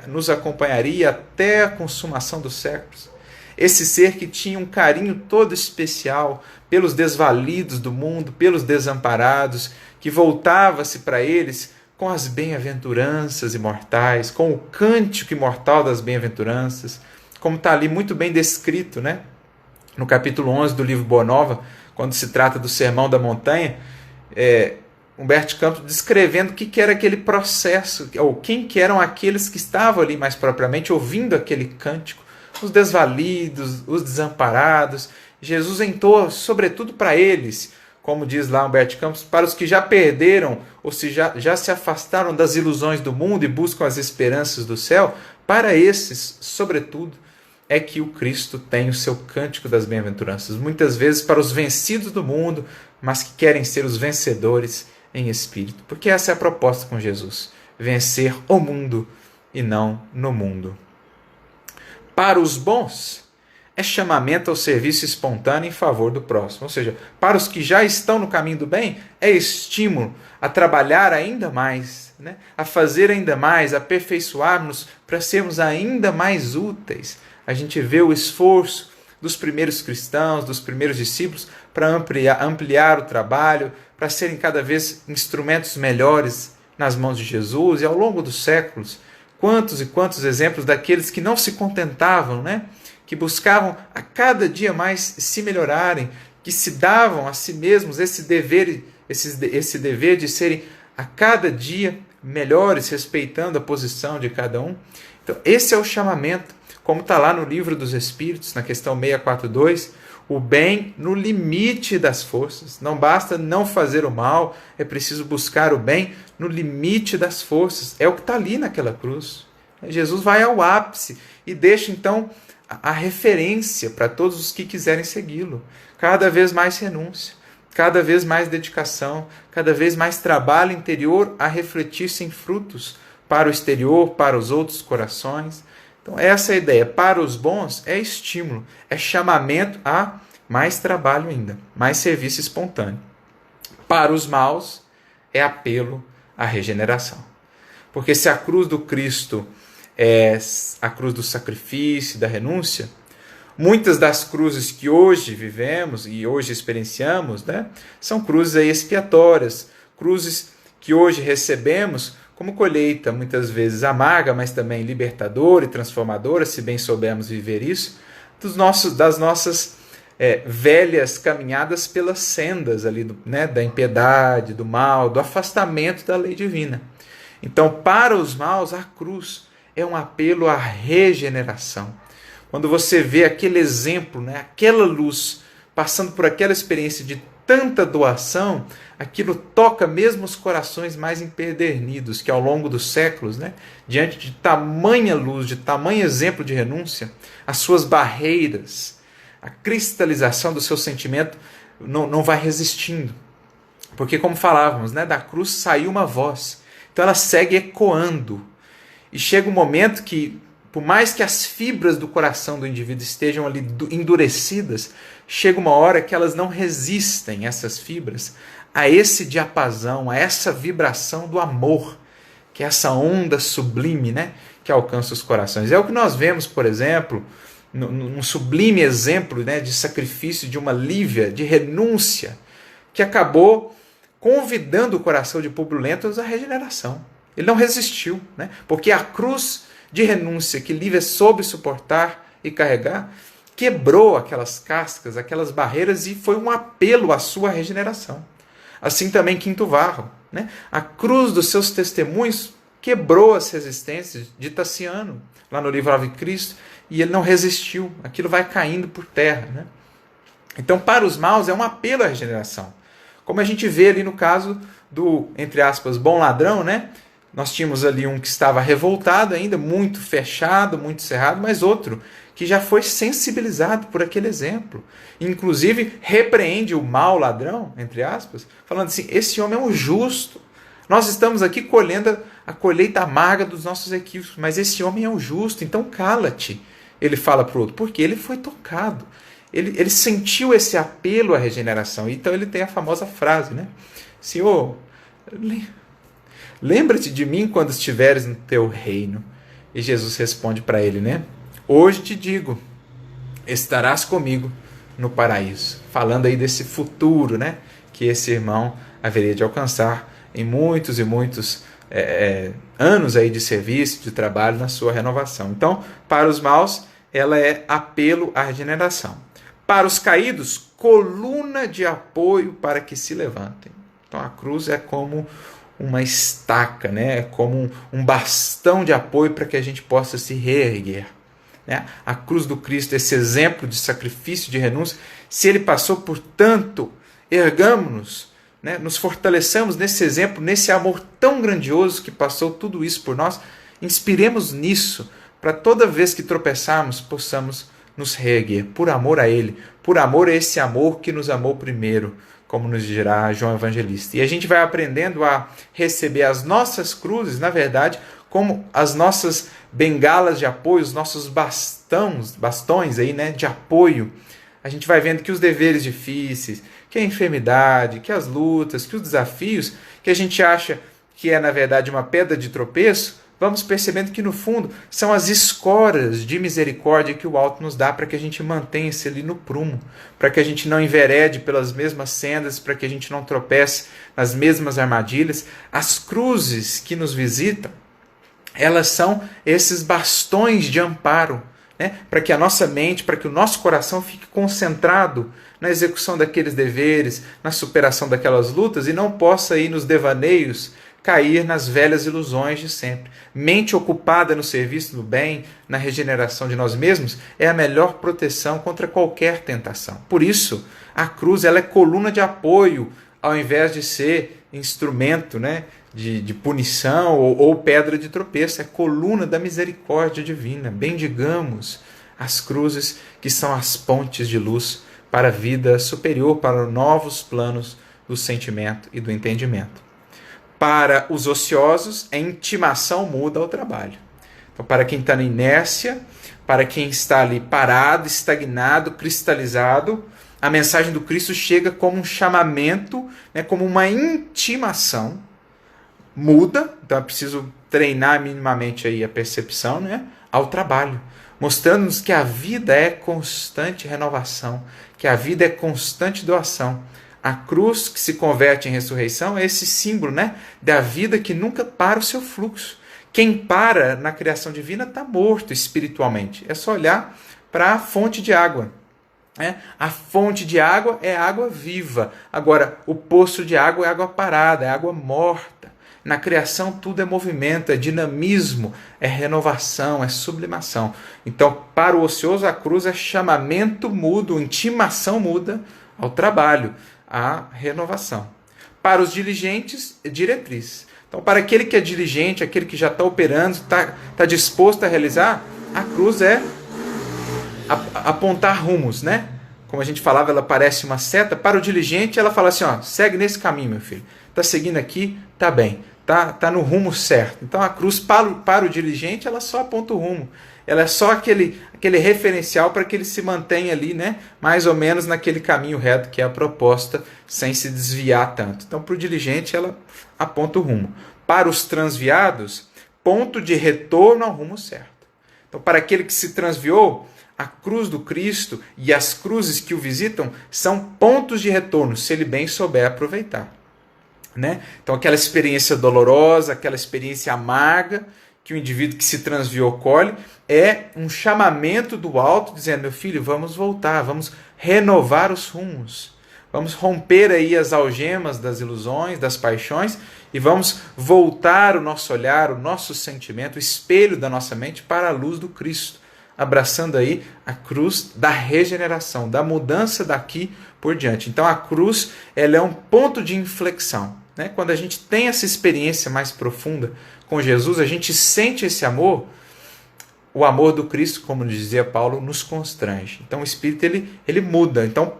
nos acompanharia até a consumação dos séculos. Esse ser que tinha um carinho todo especial pelos desvalidos do mundo, pelos desamparados, que voltava-se para eles com as bem-aventuranças imortais, com o cântico imortal das bem-aventuranças, como está ali muito bem descrito, né? No capítulo 11 do livro Boa Nova, quando se trata do Sermão da Montanha, Humberto Campos descrevendo o que era aquele processo, ou quem que eram aqueles que estavam ali mais propriamente ouvindo aquele cântico, os desvalidos, os desamparados. Jesus entoa sobretudo para eles, como diz lá Humberto Campos, para os que já perderam ou já se afastaram das ilusões do mundo e buscam as esperanças do céu. Para esses, sobretudo, é que o Cristo tem o seu cântico das bem-aventuranças. Muitas vezes para os vencidos do mundo, mas que querem ser os vencedores em espírito. Porque essa é a proposta com Jesus: vencer o mundo e não no mundo. Para os bons, é chamamento ao serviço espontâneo em favor do próximo. Ou seja, para os que já estão no caminho do bem, é estímulo a trabalhar ainda mais, né? A fazer ainda mais, a aperfeiçoarmos para sermos ainda mais úteis. A gente vê o esforço dos primeiros cristãos, dos primeiros discípulos, para ampliar o trabalho, para serem cada vez instrumentos melhores nas mãos de Jesus, e ao longo dos séculos, quantos e quantos exemplos daqueles que não se contentavam, né? Que buscavam a cada dia mais se melhorarem, que se davam a si mesmos esse dever de serem a cada dia melhores, respeitando a posição de cada um. Então, esse é o chamamento, como está lá no Livro dos Espíritos, na questão 642, o bem no limite das forças. Não basta não fazer o mal, é preciso buscar o bem no limite das forças. É o que está ali naquela cruz. Jesus vai ao ápice e deixa, então, a referência para todos os que quiserem segui-lo. Cada vez mais renúncia, cada vez mais dedicação, cada vez mais trabalho interior a refletir-se em frutos para o exterior, para os outros corações. Então, essa é a ideia. Para os bons é estímulo, é chamamento a mais trabalho ainda, mais serviço espontâneo. Para os maus é apelo à regeneração. Porque se a cruz do Cristo é a cruz do sacrifício, da renúncia, muitas das cruzes que hoje vivemos e hoje experienciamos, né, são cruzes aí expiatórias, cruzes que hoje recebemos como colheita, muitas vezes amarga, mas também libertadora e transformadora, se bem soubermos viver isso, das nossas velhas caminhadas pelas sendas ali da impiedade, do mal, do afastamento da lei divina. Então, para os maus, a cruz é um apelo à regeneração. Quando você vê aquele exemplo, né, aquela luz, passando por aquela experiência de tanta doação, aquilo toca mesmo os corações mais empedernidos, que ao longo dos séculos, né, diante de tamanha luz, de tamanho exemplo de renúncia, as suas barreiras, a cristalização do seu sentimento não vai resistindo. Porque, como falávamos, né, da cruz saiu uma voz. Então ela segue ecoando. E chega um momento que, por mais que as fibras do coração do indivíduo estejam ali endurecidas, chega uma hora que elas não resistem, essas fibras, a esse diapasão, a essa vibração do amor, que é essa onda sublime, né, que alcança os corações. É o que nós vemos, por exemplo, num sublime exemplo, né, de sacrifício de uma Lívia, de renúncia, que acabou convidando o coração de Públio Lentulus à regeneração. Ele não resistiu, né? Porque a cruz de renúncia que Lívia soube suportar e carregar quebrou aquelas cascas, aquelas barreiras, e foi um apelo à sua regeneração. Assim também Quinto Varro, né? A cruz dos seus testemunhos quebrou as resistências de Tassiano, lá no livro Ave Cristo, e ele não resistiu. Aquilo vai caindo por terra, né? Então, para os maus, é um apelo à regeneração. Como a gente vê ali no caso do, entre aspas, bom ladrão, né? Nós tínhamos ali um que estava revoltado ainda, muito fechado, muito cerrado, mas outro que já foi sensibilizado por aquele exemplo. Inclusive, repreende o mau ladrão, entre aspas, falando assim, esse homem é um justo. Nós estamos aqui colhendo a colheita amarga dos nossos equívocos, mas esse homem é um justo, então cala-te. Ele fala para o outro, porque ele foi tocado. Ele sentiu esse apelo à regeneração. Então ele tem a famosa frase, né? Senhor, lembra-te de mim quando estiveres no teu reino. E Jesus responde para ele, né? Hoje te digo, estarás comigo no paraíso. Falando aí desse futuro, né? Que esse irmão haveria de alcançar em muitos e muitos anos aí de serviço, de trabalho na sua renovação. Então, para os maus, ela é apelo à regeneração. Para os caídos, coluna de apoio para que se levantem. Então a cruz é como uma estaca, né? É como um bastão de apoio para que a gente possa se reerguer. Né? A cruz do Cristo, esse exemplo de sacrifício, de renúncia, se ele passou por tanto, ergamo-nos, né? Nos fortaleçamos nesse exemplo, nesse amor tão grandioso que passou tudo isso por nós, inspiremos nisso, para toda vez que tropeçarmos, possamos nos reerguer, por amor a Ele, por amor a esse amor que nos amou primeiro, como nos dirá João Evangelista. E a gente vai aprendendo a receber as nossas cruzes, na verdade, como as nossas bengalas de apoio, os nossos bastões aí, né, de apoio. A gente vai vendo que os deveres difíceis, que a enfermidade, que as lutas, que os desafios, que a gente acha que é na verdade uma pedra de tropeço, vamos percebendo que no fundo são as escoras de misericórdia que o alto nos dá para que a gente mantenha-se ali no prumo, para que a gente não enverede pelas mesmas sendas, para que a gente não tropece nas mesmas armadilhas. As cruzes que nos visitam, elas são esses bastões de amparo, né? Para que a nossa mente, para que o nosso coração fique concentrado na execução daqueles deveres, na superação daquelas lutas e não possa ir nos devaneios cair nas velhas ilusões de sempre. Mente ocupada no serviço do bem, na regeneração de nós mesmos, é a melhor proteção contra qualquer tentação. Por isso, a cruz ela é coluna de apoio, ao invés de ser instrumento, né, de punição ou pedra de tropeço. É coluna da misericórdia divina. Bendigamos as cruzes que são as pontes de luz para a vida superior, para novos planos do sentimento e do entendimento. Para os ociosos, a intimação muda ao trabalho. Então, para quem está na inércia, para quem está ali parado, estagnado, cristalizado, a mensagem do Cristo chega como um chamamento, né, como uma intimação. Muda, então é preciso treinar minimamente aí a percepção, né, ao trabalho, mostrando-nos que a vida é constante renovação, que a vida é constante doação. A cruz que se converte em ressurreição é esse símbolo, né, da vida que nunca para o seu fluxo. Quem para na criação divina está morto espiritualmente. É só olhar para a fonte de água. A fonte de água é água viva. Agora, o poço de água é água parada, é água morta. Na criação tudo é movimento, é dinamismo, é renovação, é sublimação. Então, para o ocioso, a cruz é chamamento mudo, intimação muda ao trabalho, à renovação. Para os diligentes, diretriz. Então, para aquele que é diligente, aquele que já está operando, está disposto a realizar, a cruz é apontar rumos, né? Como a gente falava, ela parece uma seta. Para o diligente, ela fala assim, ó, segue nesse caminho, meu filho. Está seguindo aqui, está bem. Tá no rumo certo. Então a cruz para o diligente, ela só aponta o rumo. Ela é só aquele referencial para que ele se mantenha ali, né, mais ou menos naquele caminho reto que é a proposta, sem se desviar tanto. Então para o diligente ela aponta o rumo. Para os transviados, ponto de retorno ao rumo certo. Então para aquele que se transviou, a cruz do Cristo e as cruzes que o visitam são pontos de retorno, se ele bem souber aproveitar. Né? Então aquela experiência dolorosa, aquela experiência amarga que o indivíduo que se transviou colhe, é um chamamento do alto dizendo, meu filho, vamos voltar, vamos renovar os rumos, vamos romper aí as algemas das ilusões, das paixões e vamos voltar o nosso olhar, o nosso sentimento, o espelho da nossa mente para a luz do Cristo, abraçando aí a cruz da regeneração, da mudança daqui por diante. Então a cruz ela é um ponto de inflexão. Né? Quando a gente tem essa experiência mais profunda com Jesus, a gente sente esse amor, o amor do Cristo, como dizia Paulo, nos constrange. Então o Espírito ele muda. Então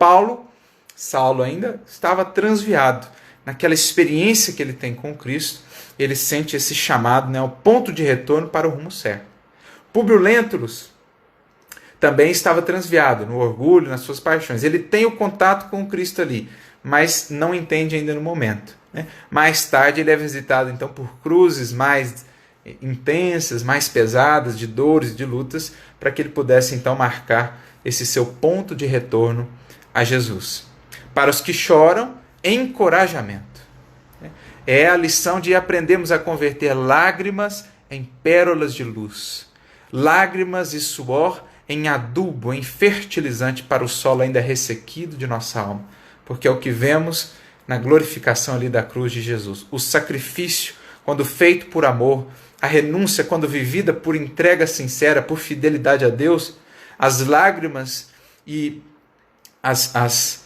Saulo ainda estava transviado. Naquela experiência que ele tem com Cristo, ele sente esse chamado, né, o ponto de retorno para o rumo certo. Públio Lentulus também estava transviado no orgulho, nas suas paixões. Ele tem o contato com o Cristo ali, mas não entende ainda no momento. Né? Mais tarde ele é visitado então por cruzes mais intensas, mais pesadas, de dores, de lutas, para que ele pudesse então marcar esse seu ponto de retorno a Jesus. Para os que choram, encorajamento. É a lição de aprendermos a converter lágrimas em pérolas de luz, lágrimas e suor em adubo, em fertilizante para o solo ainda ressequido de nossa alma, porque é o que vemos na glorificação ali da cruz de Jesus. O sacrifício, quando feito por amor, a renúncia, quando vivida por entrega sincera, por fidelidade a Deus, as lágrimas e as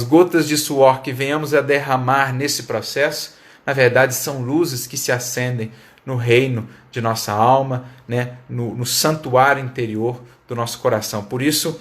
gotas de suor que venhamos a derramar nesse processo, na verdade são luzes que se acendem no reino de nossa alma, né? no santuário interior do nosso coração. Por isso,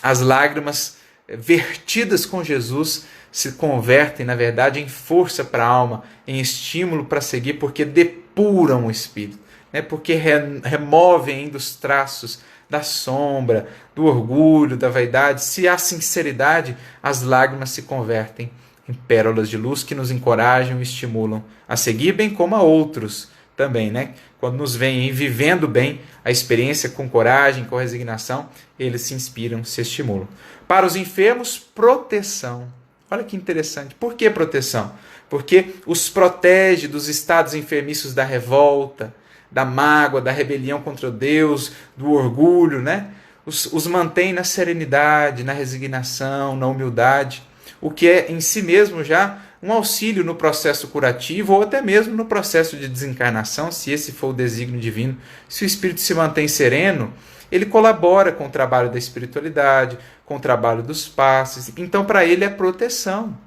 as lágrimas vertidas com Jesus se convertem, na verdade, em força para a alma, em estímulo para seguir, porque depuram o espírito, né? Porque removem ainda os traços da sombra, do orgulho, da vaidade. Se há sinceridade, as lágrimas se convertem em pérolas de luz que nos encorajam e estimulam a seguir, bem como a outros também, né? Quando nos veem vivendo bem a experiência com coragem, com resignação, eles se inspiram, se estimulam. Para os enfermos, proteção. Olha que interessante. Por que proteção? Porque os protege dos estados enfermiços da revolta, da mágoa, da rebelião contra Deus, do orgulho, né? Os mantém na serenidade, na resignação, na humildade, o que é em si mesmo já um auxílio no processo curativo ou até mesmo no processo de desencarnação, se esse for o desígnio divino. Se o espírito se mantém sereno, ele colabora com o trabalho da espiritualidade, com o trabalho dos passes. Então, para ele é proteção.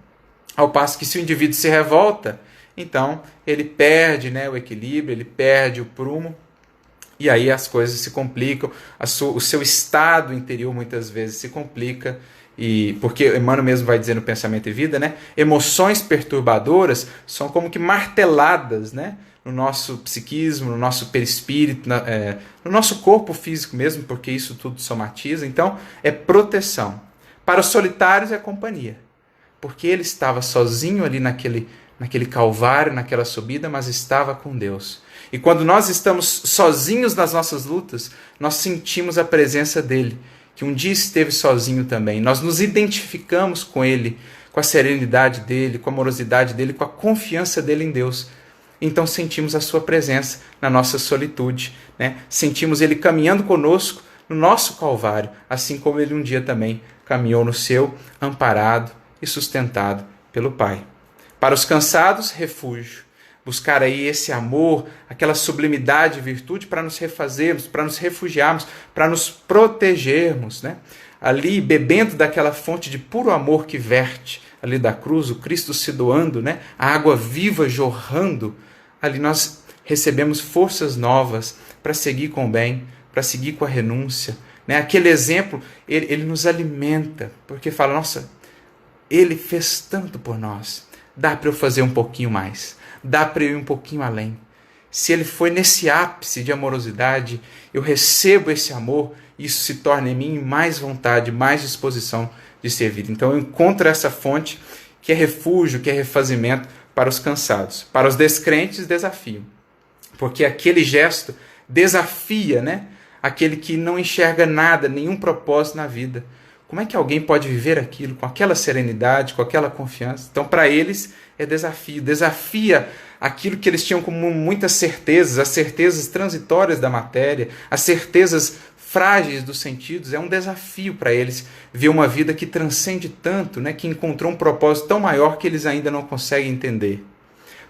Ao passo que se o indivíduo se revolta, então ele perde, né, o equilíbrio, ele perde o prumo, e aí as coisas se complicam, o seu estado interior muitas vezes se complica, e porque Emmanuel mesmo vai dizer no Pensamento e Vida, né, emoções perturbadoras são como que marteladas, né, no nosso psiquismo, no nosso perispírito, no nosso corpo físico mesmo, porque isso tudo somatiza. Então é proteção. Para os solitários é companhia, porque ele estava sozinho ali naquele calvário, naquela subida, mas estava com Deus. E quando nós estamos sozinhos nas nossas lutas, nós sentimos a presença dele, que um dia esteve sozinho também. Nós nos identificamos com ele, com a serenidade dele, com a amorosidade dele, com a confiança dele em Deus. Então sentimos a sua presença na nossa solitude, né? Sentimos ele caminhando conosco no nosso calvário, assim como ele um dia também caminhou no seu, amparado e sustentado pelo Pai. Para os cansados, refúgio. Buscar aí esse amor, aquela sublimidade e virtude para nos refazermos, para nos refugiarmos, para nos protegermos, né? Ali, bebendo daquela fonte de puro amor que verte ali da cruz, o Cristo se doando, né? A água viva jorrando, ali nós recebemos forças novas para seguir com o bem, para seguir com a renúncia, né? Aquele exemplo, ele nos alimenta, porque fala, nossa, ele fez tanto por nós, dá para eu fazer um pouquinho mais, dá para eu ir um pouquinho além. Se ele foi nesse ápice de amorosidade, eu recebo esse amor e isso se torna em mim mais vontade, mais disposição de servir. Então eu encontro essa fonte que é refúgio, que é refazimento para os cansados. Para os descrentes, desafio. Porque aquele gesto desafia, né? Aquele que não enxerga nada, nenhum propósito na vida. Como é que alguém pode viver aquilo com aquela serenidade, com aquela confiança? Então, para eles, é desafio. Desafia aquilo que eles tinham como muitas certezas, as certezas transitórias da matéria, as certezas frágeis dos sentidos. É um desafio para eles ver uma vida que transcende tanto, né, que encontrou um propósito tão maior que eles ainda não conseguem entender.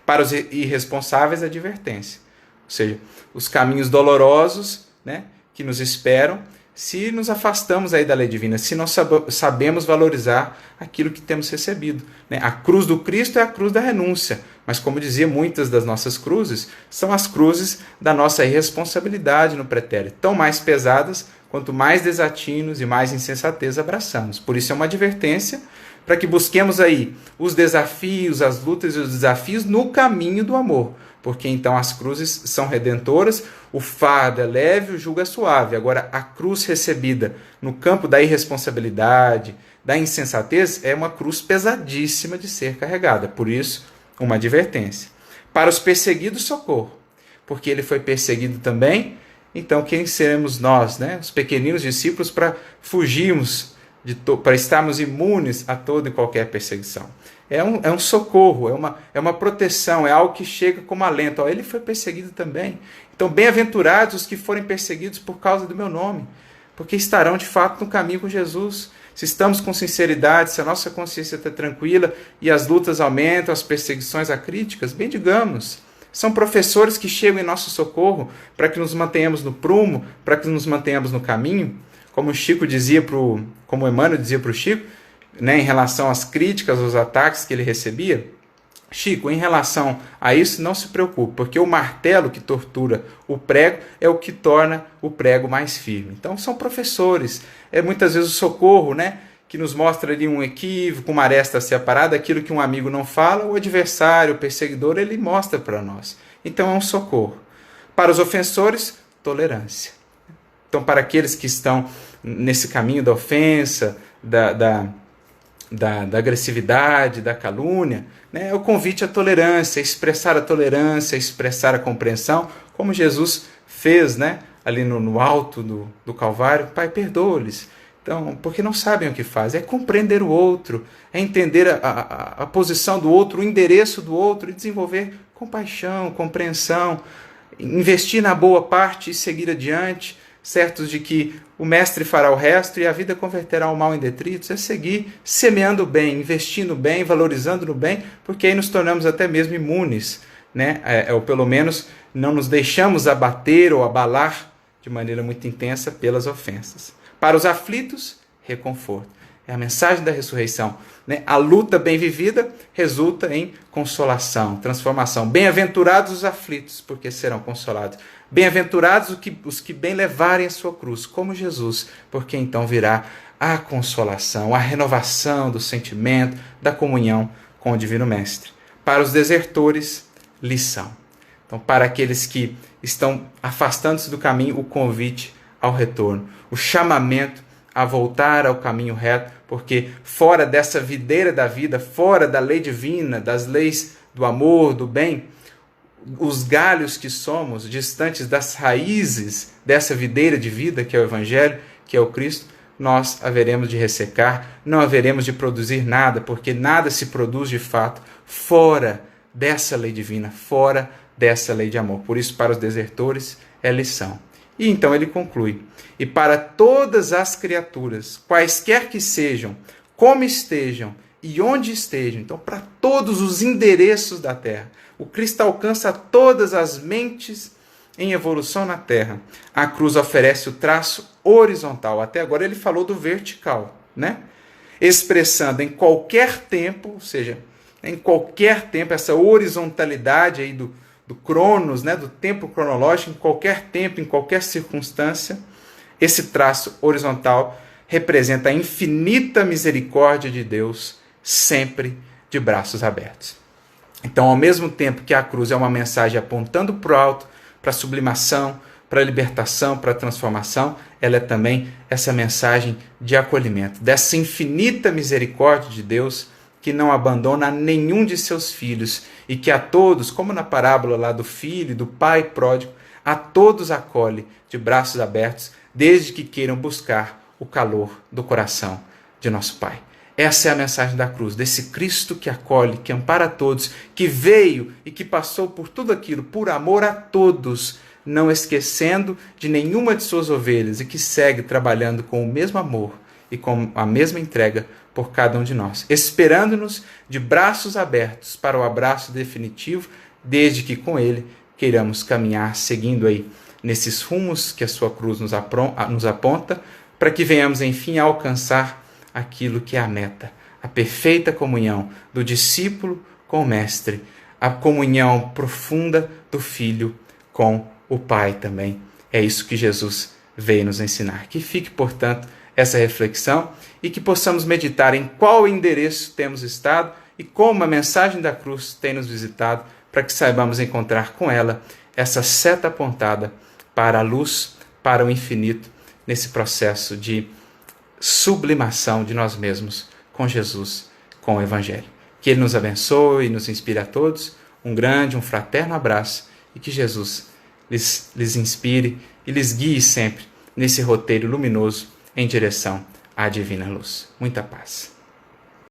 Para os irresponsáveis, a advertência. Ou seja, os caminhos dolorosos, né, que nos esperam, se nos afastamos aí da lei divina, se não sabemos valorizar aquilo que temos recebido, né? A cruz do Cristo é a cruz da renúncia, mas como dizia, muitas das nossas cruzes são as cruzes da nossa irresponsabilidade no pretérito, tão mais pesadas quanto mais desatinos e mais insensatez abraçamos. Por isso é uma advertência para que busquemos aí os desafios, as lutas e os desafios no caminho do amor, porque então as cruzes são redentoras, o fardo é leve, o jugo é suave. Agora, a cruz recebida no campo da irresponsabilidade, da insensatez, é uma cruz pesadíssima de ser carregada. Por isso, uma advertência. Para os perseguidos, socorro, porque ele foi perseguido também. Então, quem seremos nós, né? Os pequeninos discípulos, para fugirmos, para estarmos imunes a toda e qualquer perseguição? É um socorro, é uma proteção, é algo que chega como alento. Ó, ele foi perseguido também. Então, bem-aventurados os que forem perseguidos por causa do meu nome, porque estarão de fato no caminho com Jesus. Se estamos com sinceridade, se a nossa consciência está tranquila e as lutas aumentam, as perseguições, as críticas, bem digamos. São professores que chegam em nosso socorro para que nos mantenhamos no prumo, para que nos mantenhamos no caminho. Como o Chico dizia como Emmanuel dizia para o Chico, né, em relação às críticas, aos ataques que ele recebia, Chico, em relação a isso, não se preocupe, porque o martelo que tortura o prego é o que torna o prego mais firme. Então, são professores. É muitas vezes o socorro, né, que nos mostra ali um equívoco, uma aresta a ser aparada, aquilo que um amigo não fala, o adversário, o perseguidor, ele mostra para nós. Então, é um socorro. Para os ofensores, tolerância. Então, para aqueles que estão nesse caminho da ofensa, da agressividade, da calúnia, né, é o convite à tolerância, expressar a tolerância, expressar a compreensão, como Jesus fez, né, ali no alto do Calvário. Pai, perdoa-lhes. Então, porque não sabem o que fazem. É compreender o outro, é entender a posição do outro, o endereço do outro, e desenvolver compaixão, compreensão, investir na boa parte e seguir adiante, certos de que o Mestre fará o resto e a vida converterá o mal em detritos. É seguir semeando bem, investindo bem, valorizando no bem, porque aí nos tornamos até mesmo imunes, né? Ou pelo menos não nos deixamos abater ou abalar de maneira muito intensa pelas ofensas. Para os aflitos, reconforto. É a mensagem da ressurreição, né? A luta bem vivida resulta em consolação, transformação. Bem-aventurados os aflitos, porque serão consolados. Bem-aventurados os que bem levarem a sua cruz, como Jesus, porque então virá a consolação, a renovação do sentimento, da comunhão com o Divino Mestre. Para os desertores, lição. Então, para aqueles que estão afastando-se do caminho, o convite ao retorno, o chamamento a voltar ao caminho reto, porque fora dessa videira da vida, fora da lei divina, das leis do amor, do bem, os galhos que somos, distantes das raízes dessa videira de vida, que é o Evangelho, que é o Cristo, nós haveremos de ressecar, não haveremos de produzir nada, porque nada se produz de fato fora dessa lei divina, fora dessa lei de amor. Por isso, para os desertores, é lição. E então ele conclui: e para todas as criaturas, quaisquer que sejam, como estejam e onde estejam, então para todos os endereços da Terra, o Cristo alcança todas as mentes em evolução na Terra. A cruz oferece o traço horizontal. Até agora ele falou do vertical, né? Expressando em qualquer tempo, ou seja, em qualquer tempo, essa horizontalidade aí do cronos, né, do tempo cronológico, em qualquer tempo, em qualquer circunstância, esse traço horizontal representa a infinita misericórdia de Deus, sempre de braços abertos. Então, ao mesmo tempo que a cruz é uma mensagem apontando para o alto, para a sublimação, para a libertação, para a transformação, ela é também essa mensagem de acolhimento, dessa infinita misericórdia de Deus, que não abandona nenhum de seus filhos e que a todos, como na parábola lá do filho e do pai pródigo, a todos acolhe de braços abertos, desde que queiram buscar o calor do coração de nosso Pai. Essa é a mensagem da cruz, desse Cristo que acolhe, que ampara a todos, que veio e que passou por tudo aquilo, por amor a todos, não esquecendo de nenhuma de suas ovelhas e que segue trabalhando com o mesmo amor e com a mesma entrega por cada um de nós, esperando-nos de braços abertos para o abraço definitivo, desde que com ele queiramos caminhar seguindo aí nesses rumos que a sua cruz nos aponta, para que venhamos enfim a alcançar aquilo que é a meta, a perfeita comunhão do discípulo com o Mestre, a comunhão profunda do Filho com o Pai também. É isso que Jesus veio nos ensinar. Que fique, portanto, essa reflexão e que possamos meditar em qual endereço temos estado e como a mensagem da cruz tem nos visitado, para que saibamos encontrar com ela essa seta apontada para a luz, para o infinito, nesse processo de sublimação de nós mesmos com Jesus, com o Evangelho. Que Ele nos abençoe e nos inspire a todos. Um grande, um fraterno abraço e que Jesus lhes inspire e lhes guie sempre nesse roteiro luminoso em direção à divina luz. Muita paz.